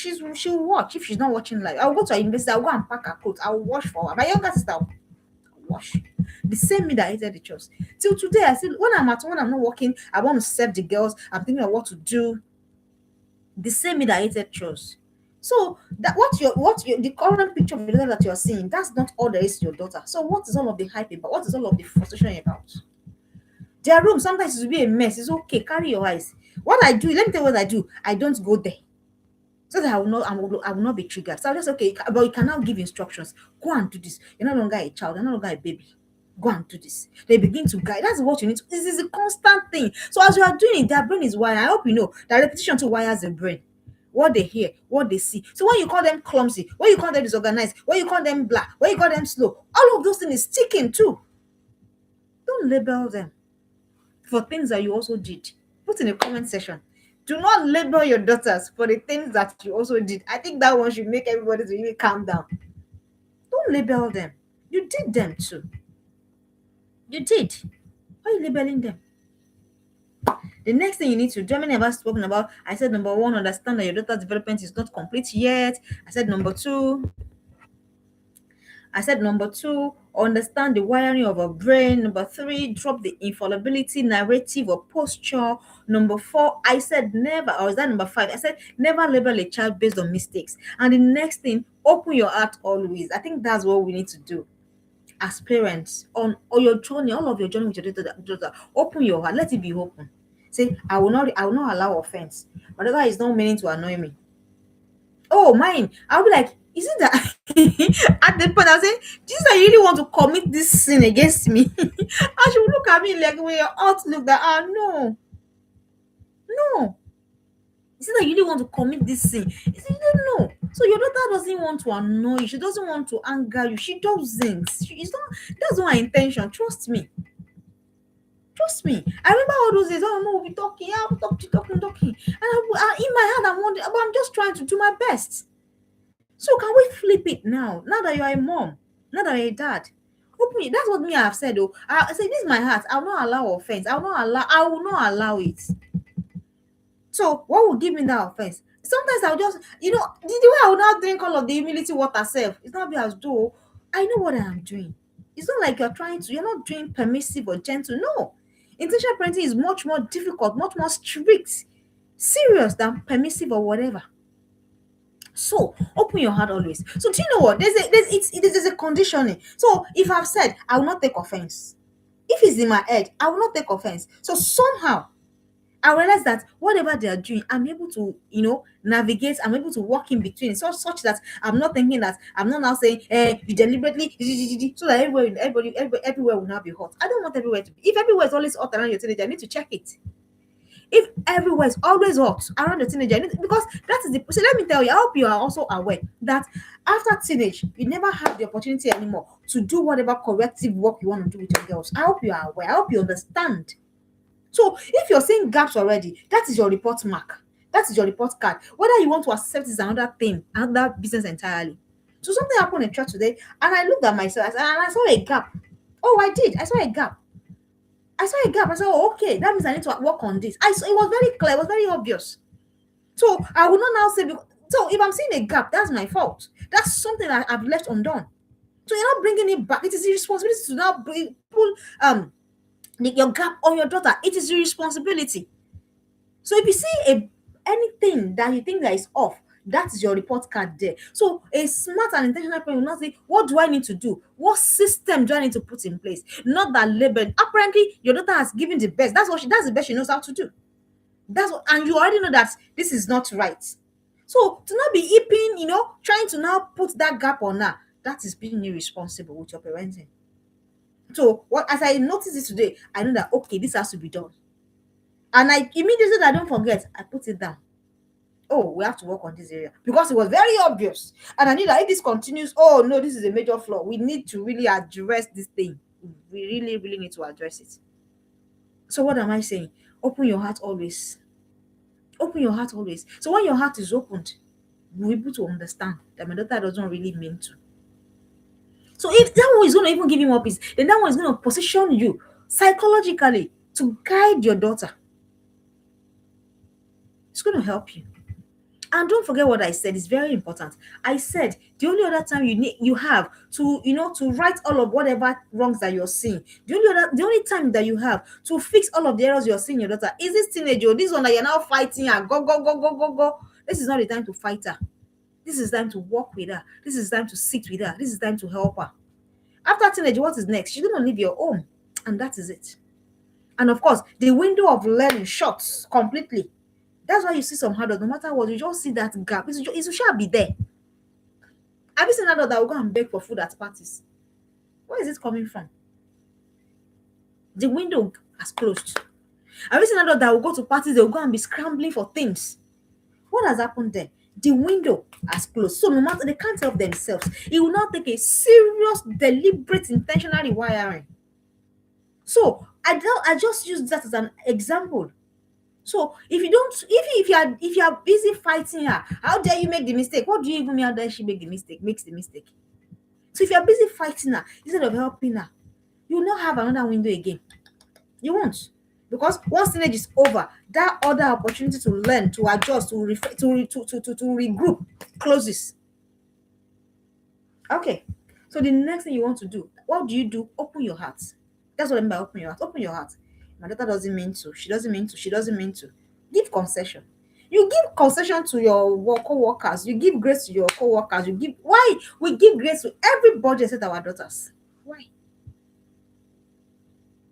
watch. If she's not watching live, I'll go to her university, I'll go and pack her clothes, I'll wash for her. My younger sister will wash. The same me that hated the chores. Till today, I still when I'm at home, when I'm not working, I want to serve the girls, I'm thinking of what to do. The same me that hated chores. So that the current picture of the daughter that you're seeing, that's not all there is to your daughter. So what is all of the hype about? What is all of the frustration about? Their room sometimes it will be a mess. It's okay, carry your eyes. What I do, let me tell you what I do. I don't go there. So that I will not be triggered. So I'll just okay, but you can now give instructions. Go and do this. You're no longer a child, you're no longer a baby. Go and do this. They begin to guide. That's what you need to. This is a constant thing. So as you are doing it, their brain is wired. I hope you know that repetition to wires the brain. What they hear, what they see. So when you call them clumsy, when you call them disorganized, when you call them black, when you call them slow, all of those things is sticking too. Don't label them for things that you also did. Put in the comment section. Do not label your daughters for the things that you also did. I think that one should make everybody to really calm down. Don't label them. You did them too. You did. Why are you labeling them? The next thing you need to do, I mean, I've spoken about, I said number one, understand that your daughter's development is not complete yet. I said number two, understand the wiring of a brain. Number three, drop the infallibility narrative or posture. Number four, I said never, or is that number five? I said never label a child based on mistakes. And the next thing, open your heart always. I think that's what we need to do as parents on your journey, all of your journey with your daughter. Open your heart, let it be open. Say, I will not allow offense. My daughter is not meaning to annoy me. Oh, mine. I'll be like, is it that at the point I'll say, do you that you really want to commit this sin against me? And she will look at me like with your outlook that no. Is it that you really want to commit this sin? He said, you don't know. So your daughter doesn't want to annoy you, she doesn't want to anger you, she doesn't. That's not her intention. Trust me. I remember all those days. Oh, we'll be talking. Yeah, we'll talking. And in my head, I'm wondering, but I'm just trying to do my best. So can we flip it now? Now that you're a mom, now that you're a dad, open it. That's what me I have said. Oh, I say this is my heart. I will not allow offense. I will not allow it. So what will give me that offense? Sometimes I'll just, the way I will not drink all of the humility water self. It's not be as though I know what I am doing. It's not like you're not doing permissive or gentle. No. Intentional parenting is much more difficult, much more strict, serious than permissive or whatever. So open your heart always. So do you know what? There's a conditioning. So if I've said I will not take offense, if it's in my head, I will not take offense. So somehow I realize that whatever they are doing, I'm able to, navigate. I'm able to walk in between, such that I'm not thinking that I'm not now saying, you deliberately, so that everywhere will now be hot. I don't want everywhere to be. If everywhere is always hot around your teenager, I need to check it. If everywhere is always hot around the teenager, because that is the. So let me tell you, I hope you are also aware that after teenage, you never have the opportunity anymore to do whatever corrective work you want to do with your girls. I hope you are aware. I hope you understand. So if you're seeing gaps already, that is your report mark. That is your report card. Whether you want to accept is another thing, another business entirely. So something happened in church today, and I looked at myself and I saw a gap. Oh, I did. I saw a gap. I saw a gap. I said, oh, okay, that means I need to work on this. I saw it was very clear, it was very obvious. So I will not now say, so if I'm seeing a gap, that's my fault. That's something that I've left undone. So you're not bringing it back. It is your responsibility to now pull your gap on your daughter. It is your responsibility. So if you see anything that you think that is off, that is your report card there. So a smart and intentional parent will not say, what do I need to do? What system do I need to put in place? Not that label. Apparently, your daughter has given the best. That's the best she knows how to do. And you already know that this is not right. So to not be eeping, trying to now put that gap on her, that is being irresponsible with your parenting. So as I noticed it today, I know that okay, this has to be done. And I immediately, that I don't forget, I put it down. Oh, we have to work on this area because it was very obvious. And I knew that if this continues, oh no, this is a major flaw. We need to really address this thing. We really, really need to address it. So what am I saying? Open your heart always. Open your heart always. So when your heart is opened, you'll be able to understand that my daughter doesn't really mean to. So if that one is going to even give you more peace, then that one is going to position you psychologically to guide your daughter. It's going to help you. And don't forget what I said. It's very important. I said the only other time you have to to right all of whatever wrongs that you're seeing. The only time that you have to fix all of the errors you're seeing in your daughter is this teenager, this one that you're now fighting her. Go go go go go go. This is not the time to fight her. This is time to walk with her. This is time to sit with her. This is time to help her. After teenage, what is next? She's gonna leave your home, and that is it. And of course, the window of learning shuts completely. That's why you see some adults, no matter what, you just see that gap. It shall be there. Have you seen adults that will go and beg for food at parties? Where is it coming from? The window has closed. Have you seen adults that will go to parties, they will go and be scrambling for things? What has happened there? The window has closed. So no matter, they can't help themselves. It will not take a serious, deliberate, intentional rewiring. So I just use that as an example. So if you are busy fighting her, how dare you make the mistake? What do you even mean how dare she makes the mistake? So if you are busy fighting her instead of helping her, you will not have another window again. You won't. Because once teenage is over, that other opportunity to learn, to adjust, to regroup closes. Okay. So the next thing you want to do, what do you do? Open your heart. That's what I mean by open your heart. Open your heart. My daughter doesn't mean to. She doesn't mean to. She doesn't mean to. Give concession. You give concession to your co-workers. You give grace to your co-workers. Why? We give grace to everybody except our daughters. Why?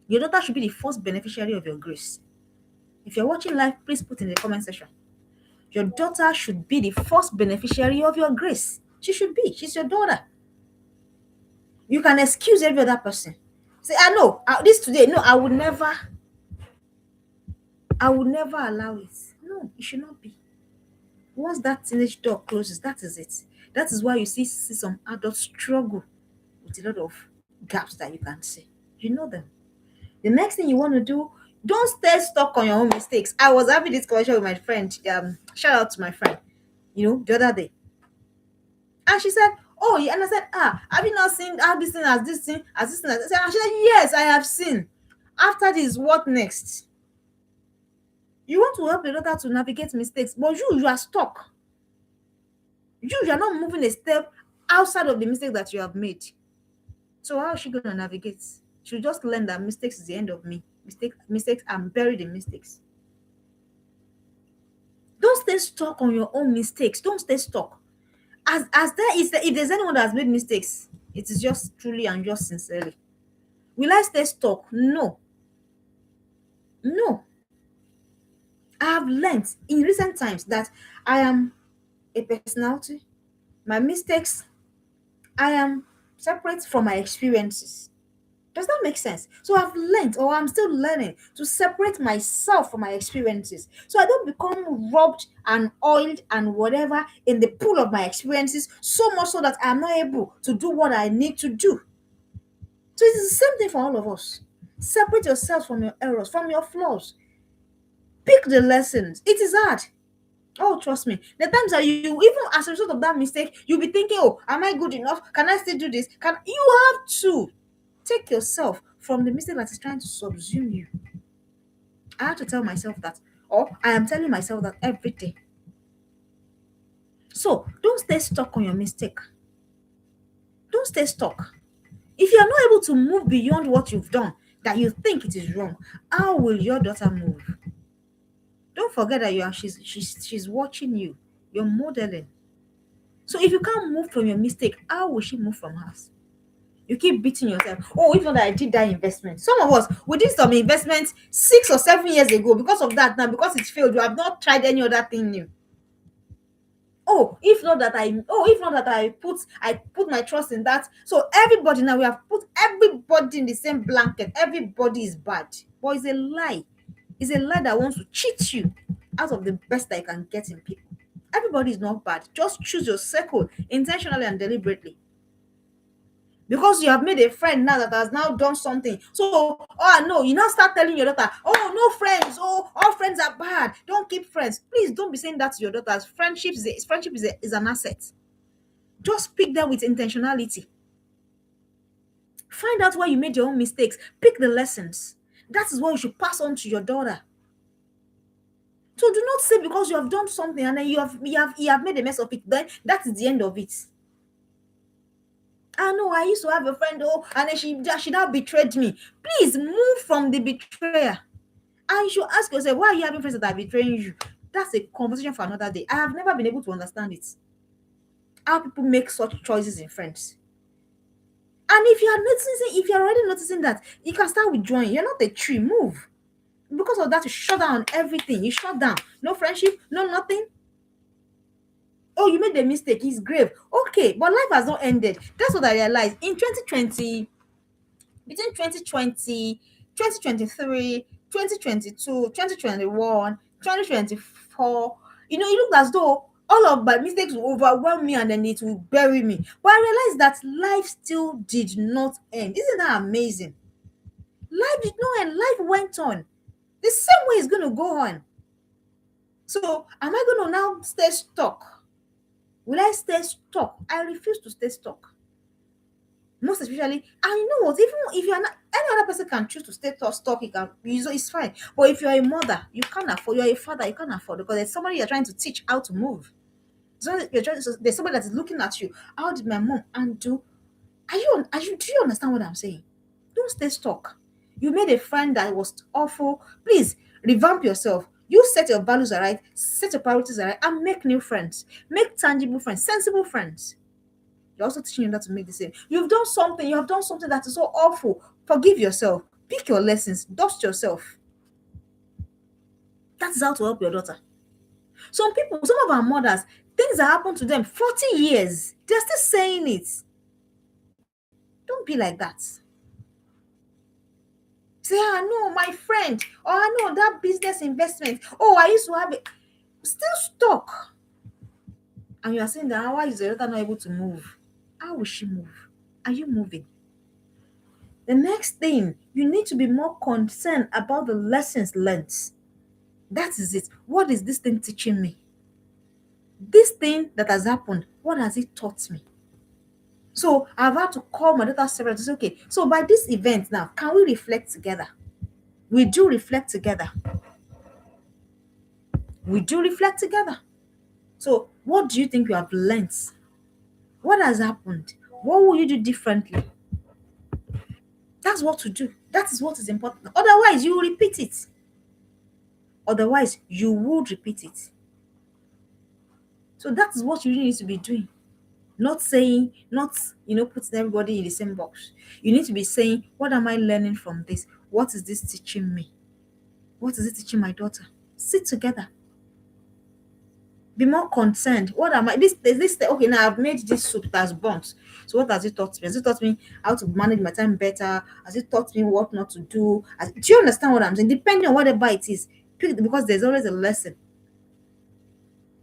Your daughter should be the first beneficiary of your grace. If you're watching live, please put in the comment section. Your daughter should be the first beneficiary of your grace. She should be. She's your daughter. You can excuse every other person. Say, I know this today. No, I would never allow it. No, it should not be. Once that teenage door closes, that is it. That is why you see some adults struggle with a lot of gaps that you can see. You know them. The next thing you want to do, don't stay stuck on your own mistakes. I was having this conversation with my friend. Shout out to my friend, the other day. And she said, oh, yeah. And I said, have you not seen how this thing, as this thing, as this thing, as this thing? And she said, yes, I have seen. After this, what next? You want to help the daughter to navigate mistakes, but you are stuck. You are not moving a step outside of the mistake that you have made. So how is she going to navigate? She'll just learn that mistakes is the end of me. Mistakes, I'm buried in mistakes. Don't stay stuck on your own mistakes. Don't stay stuck. If there's anyone that has made mistakes, it is just truly and just sincerely. Will I stay stuck? No. I've learned in recent times that I am a personality. My mistakes, I am separate from my experiences. Does that make sense? So I've learned, or I'm still learning, to separate myself from my experiences. So I don't become rubbed and oiled and whatever in the pool of my experiences, so much so that I'm not able to do what I need to do. So it is the same thing for all of us. Separate yourself from your errors, from your flaws. Pick the lessons. It is hard. Oh, trust me. The times that you, even as a result of that mistake, you'll be thinking, oh, am I good enough? Can I still do this? Can you have to take yourself from the mistake that is trying to subsume you? I have to tell myself that, or I am telling myself that every day. So don't stay stuck on your mistake. Don't stay stuck. If you are not able to move beyond what you've done, that you think it is wrong, how will your daughter move? Don't forget that she's watching you. You're modeling. So if you can't move from your mistake, how will she move from hers? You keep beating yourself. Oh, if not that I did that investment. Some of us, we did some investments 6 or 7 years ago. Because of that, now because it failed, you have not tried any other thing new. If not that I put my trust in that. So everybody, now we have put everybody in the same blanket. Everybody is bad. But it's a lie. It's a lie that wants to cheat you out of the best that you can get in people. Everybody is not bad. Just choose your circle intentionally and deliberately. Because you have made a friend now that has now done something. So, oh no, you now start telling your daughter, oh, no friends, oh, all friends are bad. Don't keep friends. Please don't be saying that to your daughters. Friendship is an asset. Just pick them with intentionality. Find out where you made your own mistakes. Pick the lessons. That is what you should pass on to your daughter. So do not say because you have done something and then you have made a mess of it, then that is the end of it. I know I used to have a friend, oh, and then she now betrayed me. Please move from the betrayer. And you should ask yourself, why are you having friends that are betraying you? That's a conversation for another day. I have never been able to understand it. How people make such choices in friends. And if you're already noticing that, you can start withdrawing. You're not a tree, move. Because of that, you shut down everything. You shut down. No friendship, no nothing. Oh, you made a mistake. It's grave. Okay, but life has not ended. That's what I realized. In 2020, between 2020, 2023, 2022, 2021, 2024, it looked as though all of my mistakes will overwhelm me and then it will bury me. But I realized that life still did not end. Isn't that amazing? Life did not end. Life went on. The same way it's going to go on. So, am I going to now stay stuck? Will I stay stuck? I refuse to stay stuck. Most especially, and you know what, even if you're not, any other person can choose to stay stuck, it's fine. But if you're a mother, you can't afford, you're a father, you can't afford, because there's somebody you're trying to teach how to move. So there's somebody that is looking at you. How did my mom undo? Do you understand what I'm saying? Don't stay stuck. You made a friend that was awful. Please revamp yourself. You set your values right, set your priorities right, and make new friends. Make tangible friends, sensible friends. You're also teaching you not to make the same. You have done something that is so awful. Forgive yourself. Pick your lessons. Dust yourself. That is how to help your daughter. Some of our mothers, things that happened to them 40 years, they're still saying it. Don't be like that. Say, I know my friend, or I know that business investment. Oh, I used to have it. Still stuck. And you are saying that, why is your daughter not able to move? How will she move? Are you moving? The next thing, you need to be more concerned about the lessons learned. That is it. What is this thing teaching me? This thing that has happened, what has it taught me? So I've had to call my daughter several times. Okay, so by this event now, can we reflect together? We do reflect together. We do reflect together. So what do you think you have learned? What has happened? What will you do differently? That's what to do. That is what is important. Otherwise, you will repeat it. Otherwise, you would repeat it. So that is what you really need to be doing. Not saying, not, putting everybody in the same box. You need to be saying, what am I learning from this? What is this teaching me? What is it teaching my daughter? Sit together. Be more concerned. What am I? This. Okay, now I've made this soup that's burnt. So what has it taught me? Has it taught me how to manage my time better? Has it taught me what not to do? Do you understand what I'm saying? Depending on whatever it is, because there's always a lesson.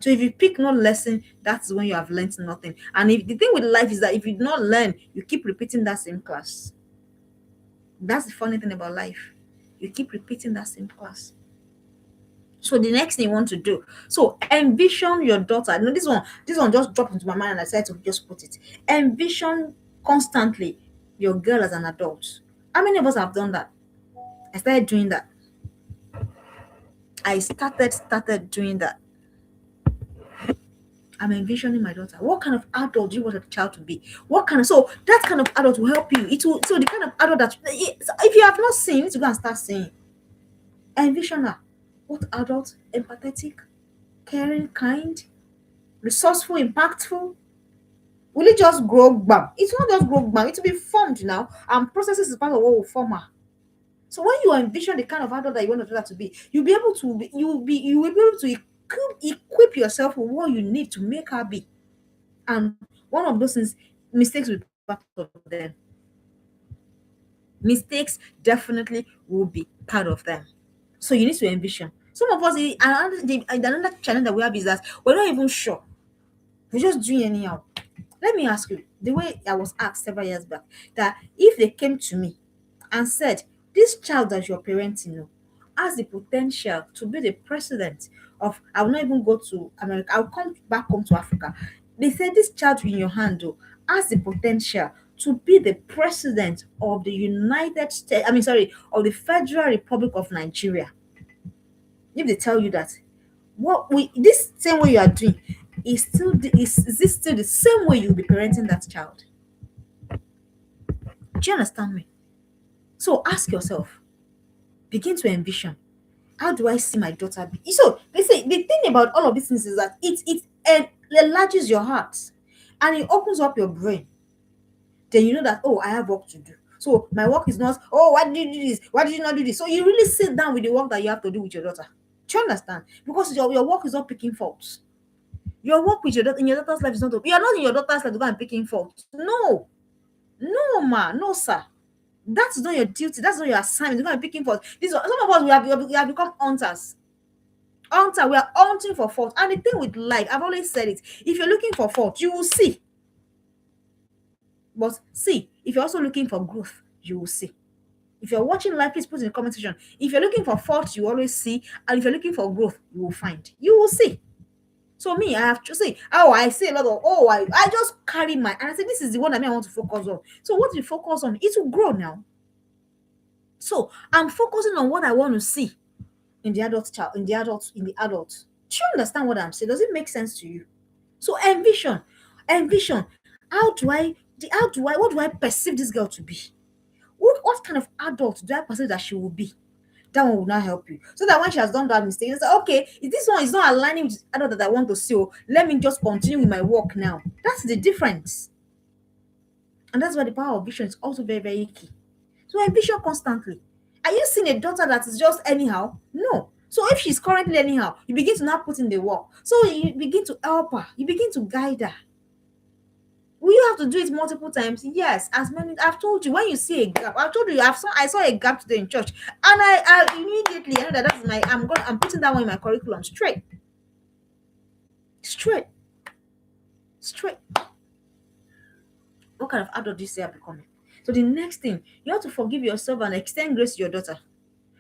So if you pick no lesson, that's when you have learned nothing. And if the thing with life is that if you do not learn, you keep repeating that same class. That's the funny thing about life. You keep repeating that same class. So the next thing you want to do, so envision your daughter. No, this one just dropped into my mind and I decided to just put it. Envision constantly your girl as an adult. How many of us have done that? I started doing that. I started doing that. I'm envisioning my daughter. What kind of adult do you want a child to be? So that kind of adult will help you. It will so the kind of adult that if you have not seen, you need to go and start seeing. Envision her. What adult? Empathetic, caring, kind, resourceful, impactful. Will it just grow bam? It will not just grow bam. It will be formed now, and processes is part of what will form her. So when you envision the kind of adult that you want your daughter to be, you'll be able to you will be able to equip yourself with what you need to make her be. And one of those things, mistakes will be part of them. Mistakes definitely will be part of them. So you need to envision. Some of us, another challenge that we have is that we're not even sure. We're just doing anyhow. Let me ask you, the way I was asked several years back, that if they came to me and said, this child that you're parenting has the potential to be the president of, I will not even go to America, I'll come back home to Africa. They said, this child in your hand has the potential to be the president of the United States, of the Federal Republic of Nigeria. If they tell you that, this same way you are doing is this still the same way you'll be parenting that child? Do you understand me? So ask yourself, begin to envision, how do I see my daughter be? So they say the thing about all of these things is that it enlarges your heart and it opens up your brain. Then you know that, oh, I have work to do. So my work is not, oh, why did you do this? Why did you not do this? So you really sit down with the work that you have to do with your daughter. Do you understand? Because your work is not picking faults. Your work with your daughter in your daughter's life is not. You're not in your daughter's life to go and picking faults. No, no, ma, no, sir. That's not your duty. That's not your assignment. You're going to picking faults. Some of us we have become hunters. We are hunting for fault. And the thing with life, I've always said it. If you're looking for fault, you will see. But see, if you're also looking for growth, you will see. If you're watching life, please put in the comment section. If you're looking for fault, you always see. And if you're looking for growth, you will find. You will see. So me, I have to say, I say a lot of, I just carry my, and I say, this is the one that I want to focus on. So what you focus on, it will grow now. So I'm focusing on what I want to see in the adult. Do you understand what I'm saying? Does it make sense to you? So envision, what do I perceive this girl to be? What kind of adult do I perceive that she will be? That one will not help you. So that when she has done that mistake, you say, okay, if this one is not aligning with the adult that I want to see, let me just continue with my work now. That's the difference. And that's why the power of vision is also very, very key. So envision constantly. Are you seeing a daughter that is just anyhow? No. So if she's currently anyhow, you begin to now put in the work. So you begin to help her. You begin to guide her. Will you have to do it multiple times? Yes. As many I've told you, when you see a gap, I've told you I saw a gap today in church, and I immediately know that that's I'm putting that one in my curriculum straight. Straight. What kind of adult do you say you're becoming? So the next thing, you have to forgive yourself and extend grace to your daughter.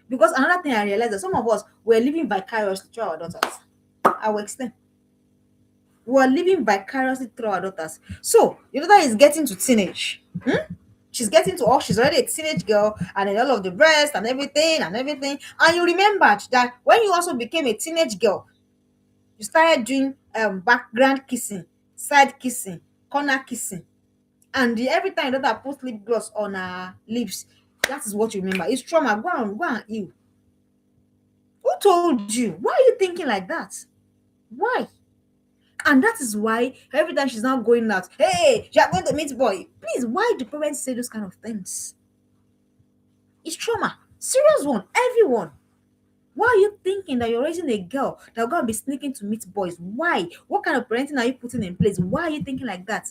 Because another thing I realized that some of us were living vicariously through our daughters. I will explain. We are living vicariously through our daughters. So your daughter is getting to teenage. She's getting to she's already a teenage girl, and then all of the rest and everything. And you remembered that when you also became a teenage girl, you started doing background kissing, side kissing, corner kissing. And every time your daughter puts lip gloss on her lips, that is what you remember. It's trauma. Go and heal. Who told you? Why are you thinking like that? Why? And that is why every time she's now going out, hey, you're going to meet boy. Please, why do parents say those kind of things? It's trauma. Serious one. Everyone. Why are you thinking that you're raising a girl that going to be sneaking to meet boys? Why? What kind of parenting are you putting in place? Why are you thinking like that?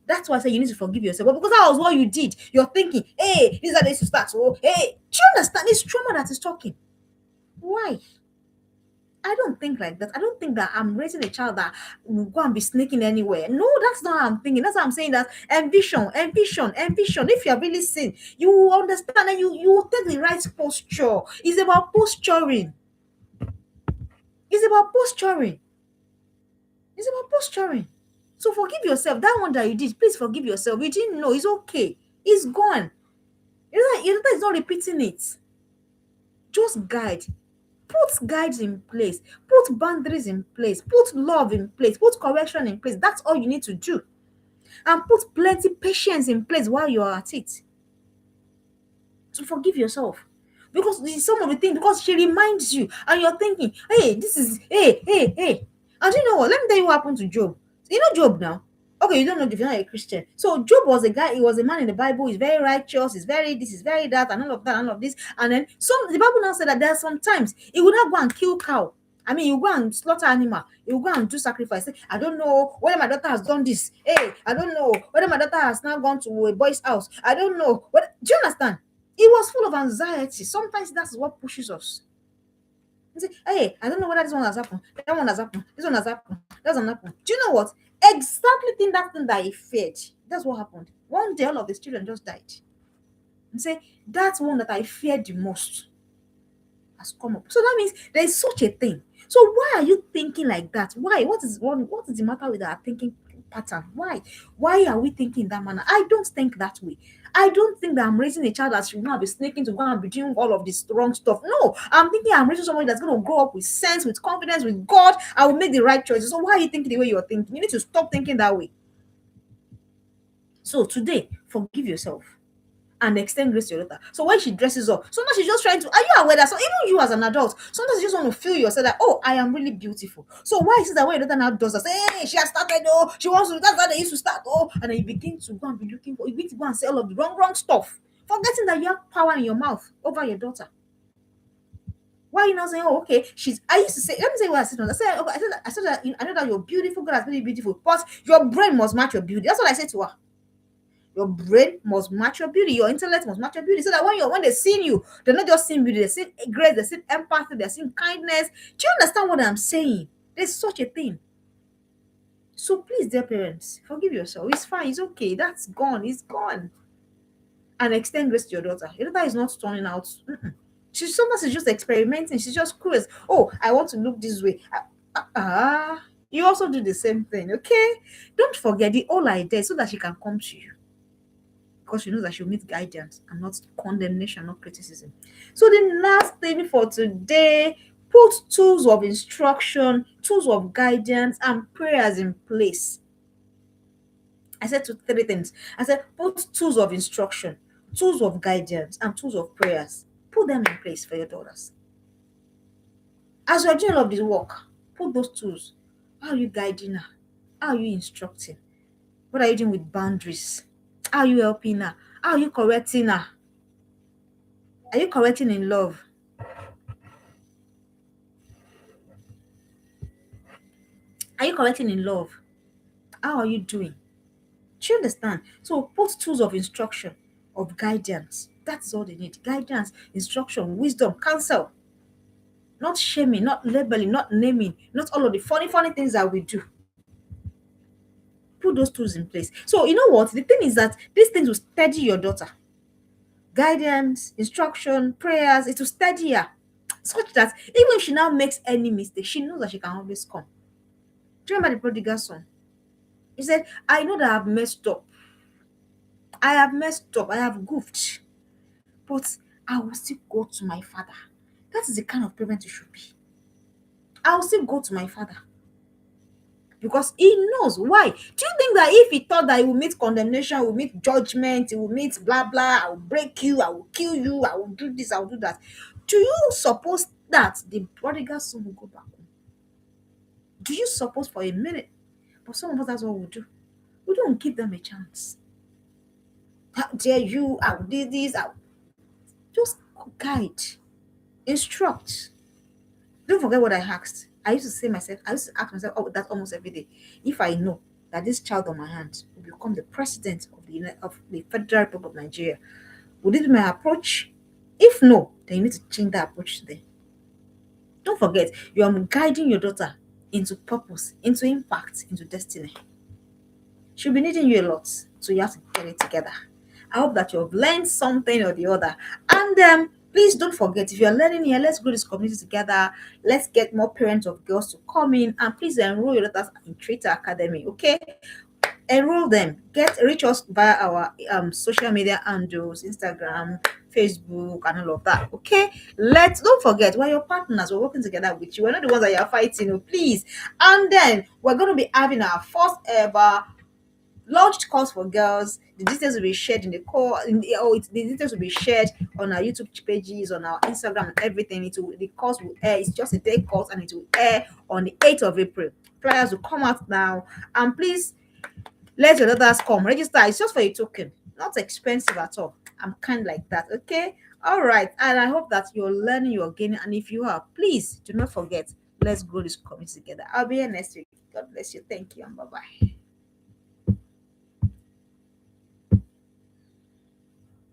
That's why I say you need to forgive yourself. But because that was what you did, you're thinking, hey, these are the to start. Oh, hey, do you understand? It's trauma that is talking. Why? I don't think like that. I don't think that I'm raising a child that will go and be sneaking anywhere. No, that's not how I'm thinking. That's why I'm saying that ambition, ambition, ambition. If you're really seen, you will understand and you will take the right posture. It's about posturing. It's about posturing. It's about posturing. So forgive yourself. That one that you did, please forgive yourself. You didn't know. It's okay. It's gone. It's not repeating it. Just guide. Put guides in place. Put boundaries in place. Put love in place. Put correction in place. That's all you need to do. And put plenty patience in place while you're at it. To forgive yourself. Because some of the things, because she reminds you, and you're thinking, hey, this is, hey, hey, hey. And you know what? Let me tell you what happened to Job. You know Job now? Okay, you don't know if you're not a Christian. So Job was a guy, he was a man in the Bible, he's very righteous, he's very this, he's very that, and all of that, and all of this. And then the Bible now said that there are some times he would not go and kill cow. I mean, you go and slaughter animal, you go and do sacrifice. Say, I don't know whether my daughter has done this. Hey, I don't know whether my daughter has now gone to a boy's house. I don't know. What do you understand? He was full of anxiety. Sometimes that's what pushes us. You say, hey, I don't know whether this one has happened. That one has happened. This one has happened. That doesn't happen. Do you know what? Exactly that thing that he feared. That's what happened. One day, all of his children just died. And say, that's one that I feared the most has come up. So that means there is such a thing. So why are you thinking like that? Why? What is wrong? What is the matter with our thinking pattern? Why? Why are we thinking that manner? I don't think that way. I don't think that I'm raising a child that should now be sneaking to go and be doing all of this wrong stuff. No, I'm thinking I'm raising somebody that's going to grow up with sense, with confidence, with God. I will make the right choices. So why are you thinking the way you're thinking? You need to stop thinking that way. So today, forgive yourself and extend grace to your daughter. So when she dresses up, sometimes she's just trying to, are you aware that so even you as an adult, sometimes you just want to feel yourself that, oh, I am really beautiful. So why is it that when your daughter now does that, say, hey, she has started, oh, she wants to, that's how they used to start, oh, and then you begin to go and be looking for, you begin to go and say all of the wrong stuff, forgetting that you have power in your mouth over your daughter. Why are you now saying, oh, okay, I used to say, let me say what I said. I said, okay, I said that, I know that you're beautiful, God has made you beautiful, but your brain must match your beauty. That's what I said to her. Your brain must match your beauty. Your intellect must match your beauty. So that when they're seeing you, they're not just seeing beauty, they're seeing grace, they're seeing empathy, they're seeing kindness. Do you understand what I'm saying? There's such a thing. So please, dear parents, forgive yourself. It's fine, it's okay. That's gone, it's gone. And extend grace to your daughter. Your daughter is not turning out. She's just experimenting. She's just curious. Oh, I want to look this way. You also do the same thing, okay? Don't forget the whole idea so that she can come to you, because she knows that she'll need guidance and not condemnation, not criticism. So the last thing for today, put tools of instruction, tools of guidance, and prayers in place. I said three things. I said put tools of instruction, tools of guidance, and tools of prayers. Put them in place for your daughters. As you're doing all of this work, put those tools. How are you guiding her? How are you instructing? What are you doing with boundaries? How are you helping her? How are you correcting her? Are you correcting in love? Are you correcting in love? How are you doing? Do you understand? So put tools of instruction, of guidance. That's all they need. Guidance, instruction, wisdom, counsel. Not shaming, not labeling, not naming, not all of the funny things that we do. Put those tools in place. So you know what? The thing is that these things will steady your daughter. Guidance, instruction, prayers, it will steady her. Such that even if she now makes any mistake, she knows that she can always come. Do you remember the prodigal son? He said, I know that I've messed up. I have messed up. I have goofed. But I will still go to my father. That is the kind of parent you should be. I will still go to my father. Because he knows why. Do you think that if he thought that he will meet condemnation, he will meet judgment, he will meet blah blah, I will break you, I will kill you, I will do this, I will do that. Do you suppose that the prodigal son will go back home? Do you suppose for a minute? But some of us, that's what we do. We don't give them a chance. How dare I will do this, I will. Just guide, instruct. Don't forget what I asked. I used to say myself, I used to ask myself, oh, that almost every day. If I know that this child on my hand will become the president of of the Federal Republic of Nigeria, would it be my approach? If no, then you need to change that approach today. Don't forget, you are guiding your daughter into purpose, into impact, into destiny. She'll be needing you a lot, so you have to get it together. I hope that you have learned something or the other. And please don't forget, if you're learning here, let's grow this community together. Let's get more parents of girls to come in, and please enroll your daughters in Traitor Academy. Okay, enroll them. Reach us via our social media handles, Instagram, Facebook, and all of that. Okay, let's don't forget, we're your partners. We're working together with you. We're not the ones that you're fighting. Oh, please. And then we're going to be having our first ever launched course for girls. The details will be shared in the core. The details will be shared on our YouTube pages, on our Instagram, and everything. The course will air. It's just a day course, and it will air on the 8th of April. Flyers will come out now, and please let your daughters come. Register. It's just for a token, not expensive at all. I'm kind like that. Okay. All right. And I hope that you're learning, you're gaining. And if you are, please do not forget. Let's grow this community together. I'll be here next week. God bless you. Thank you, and bye bye.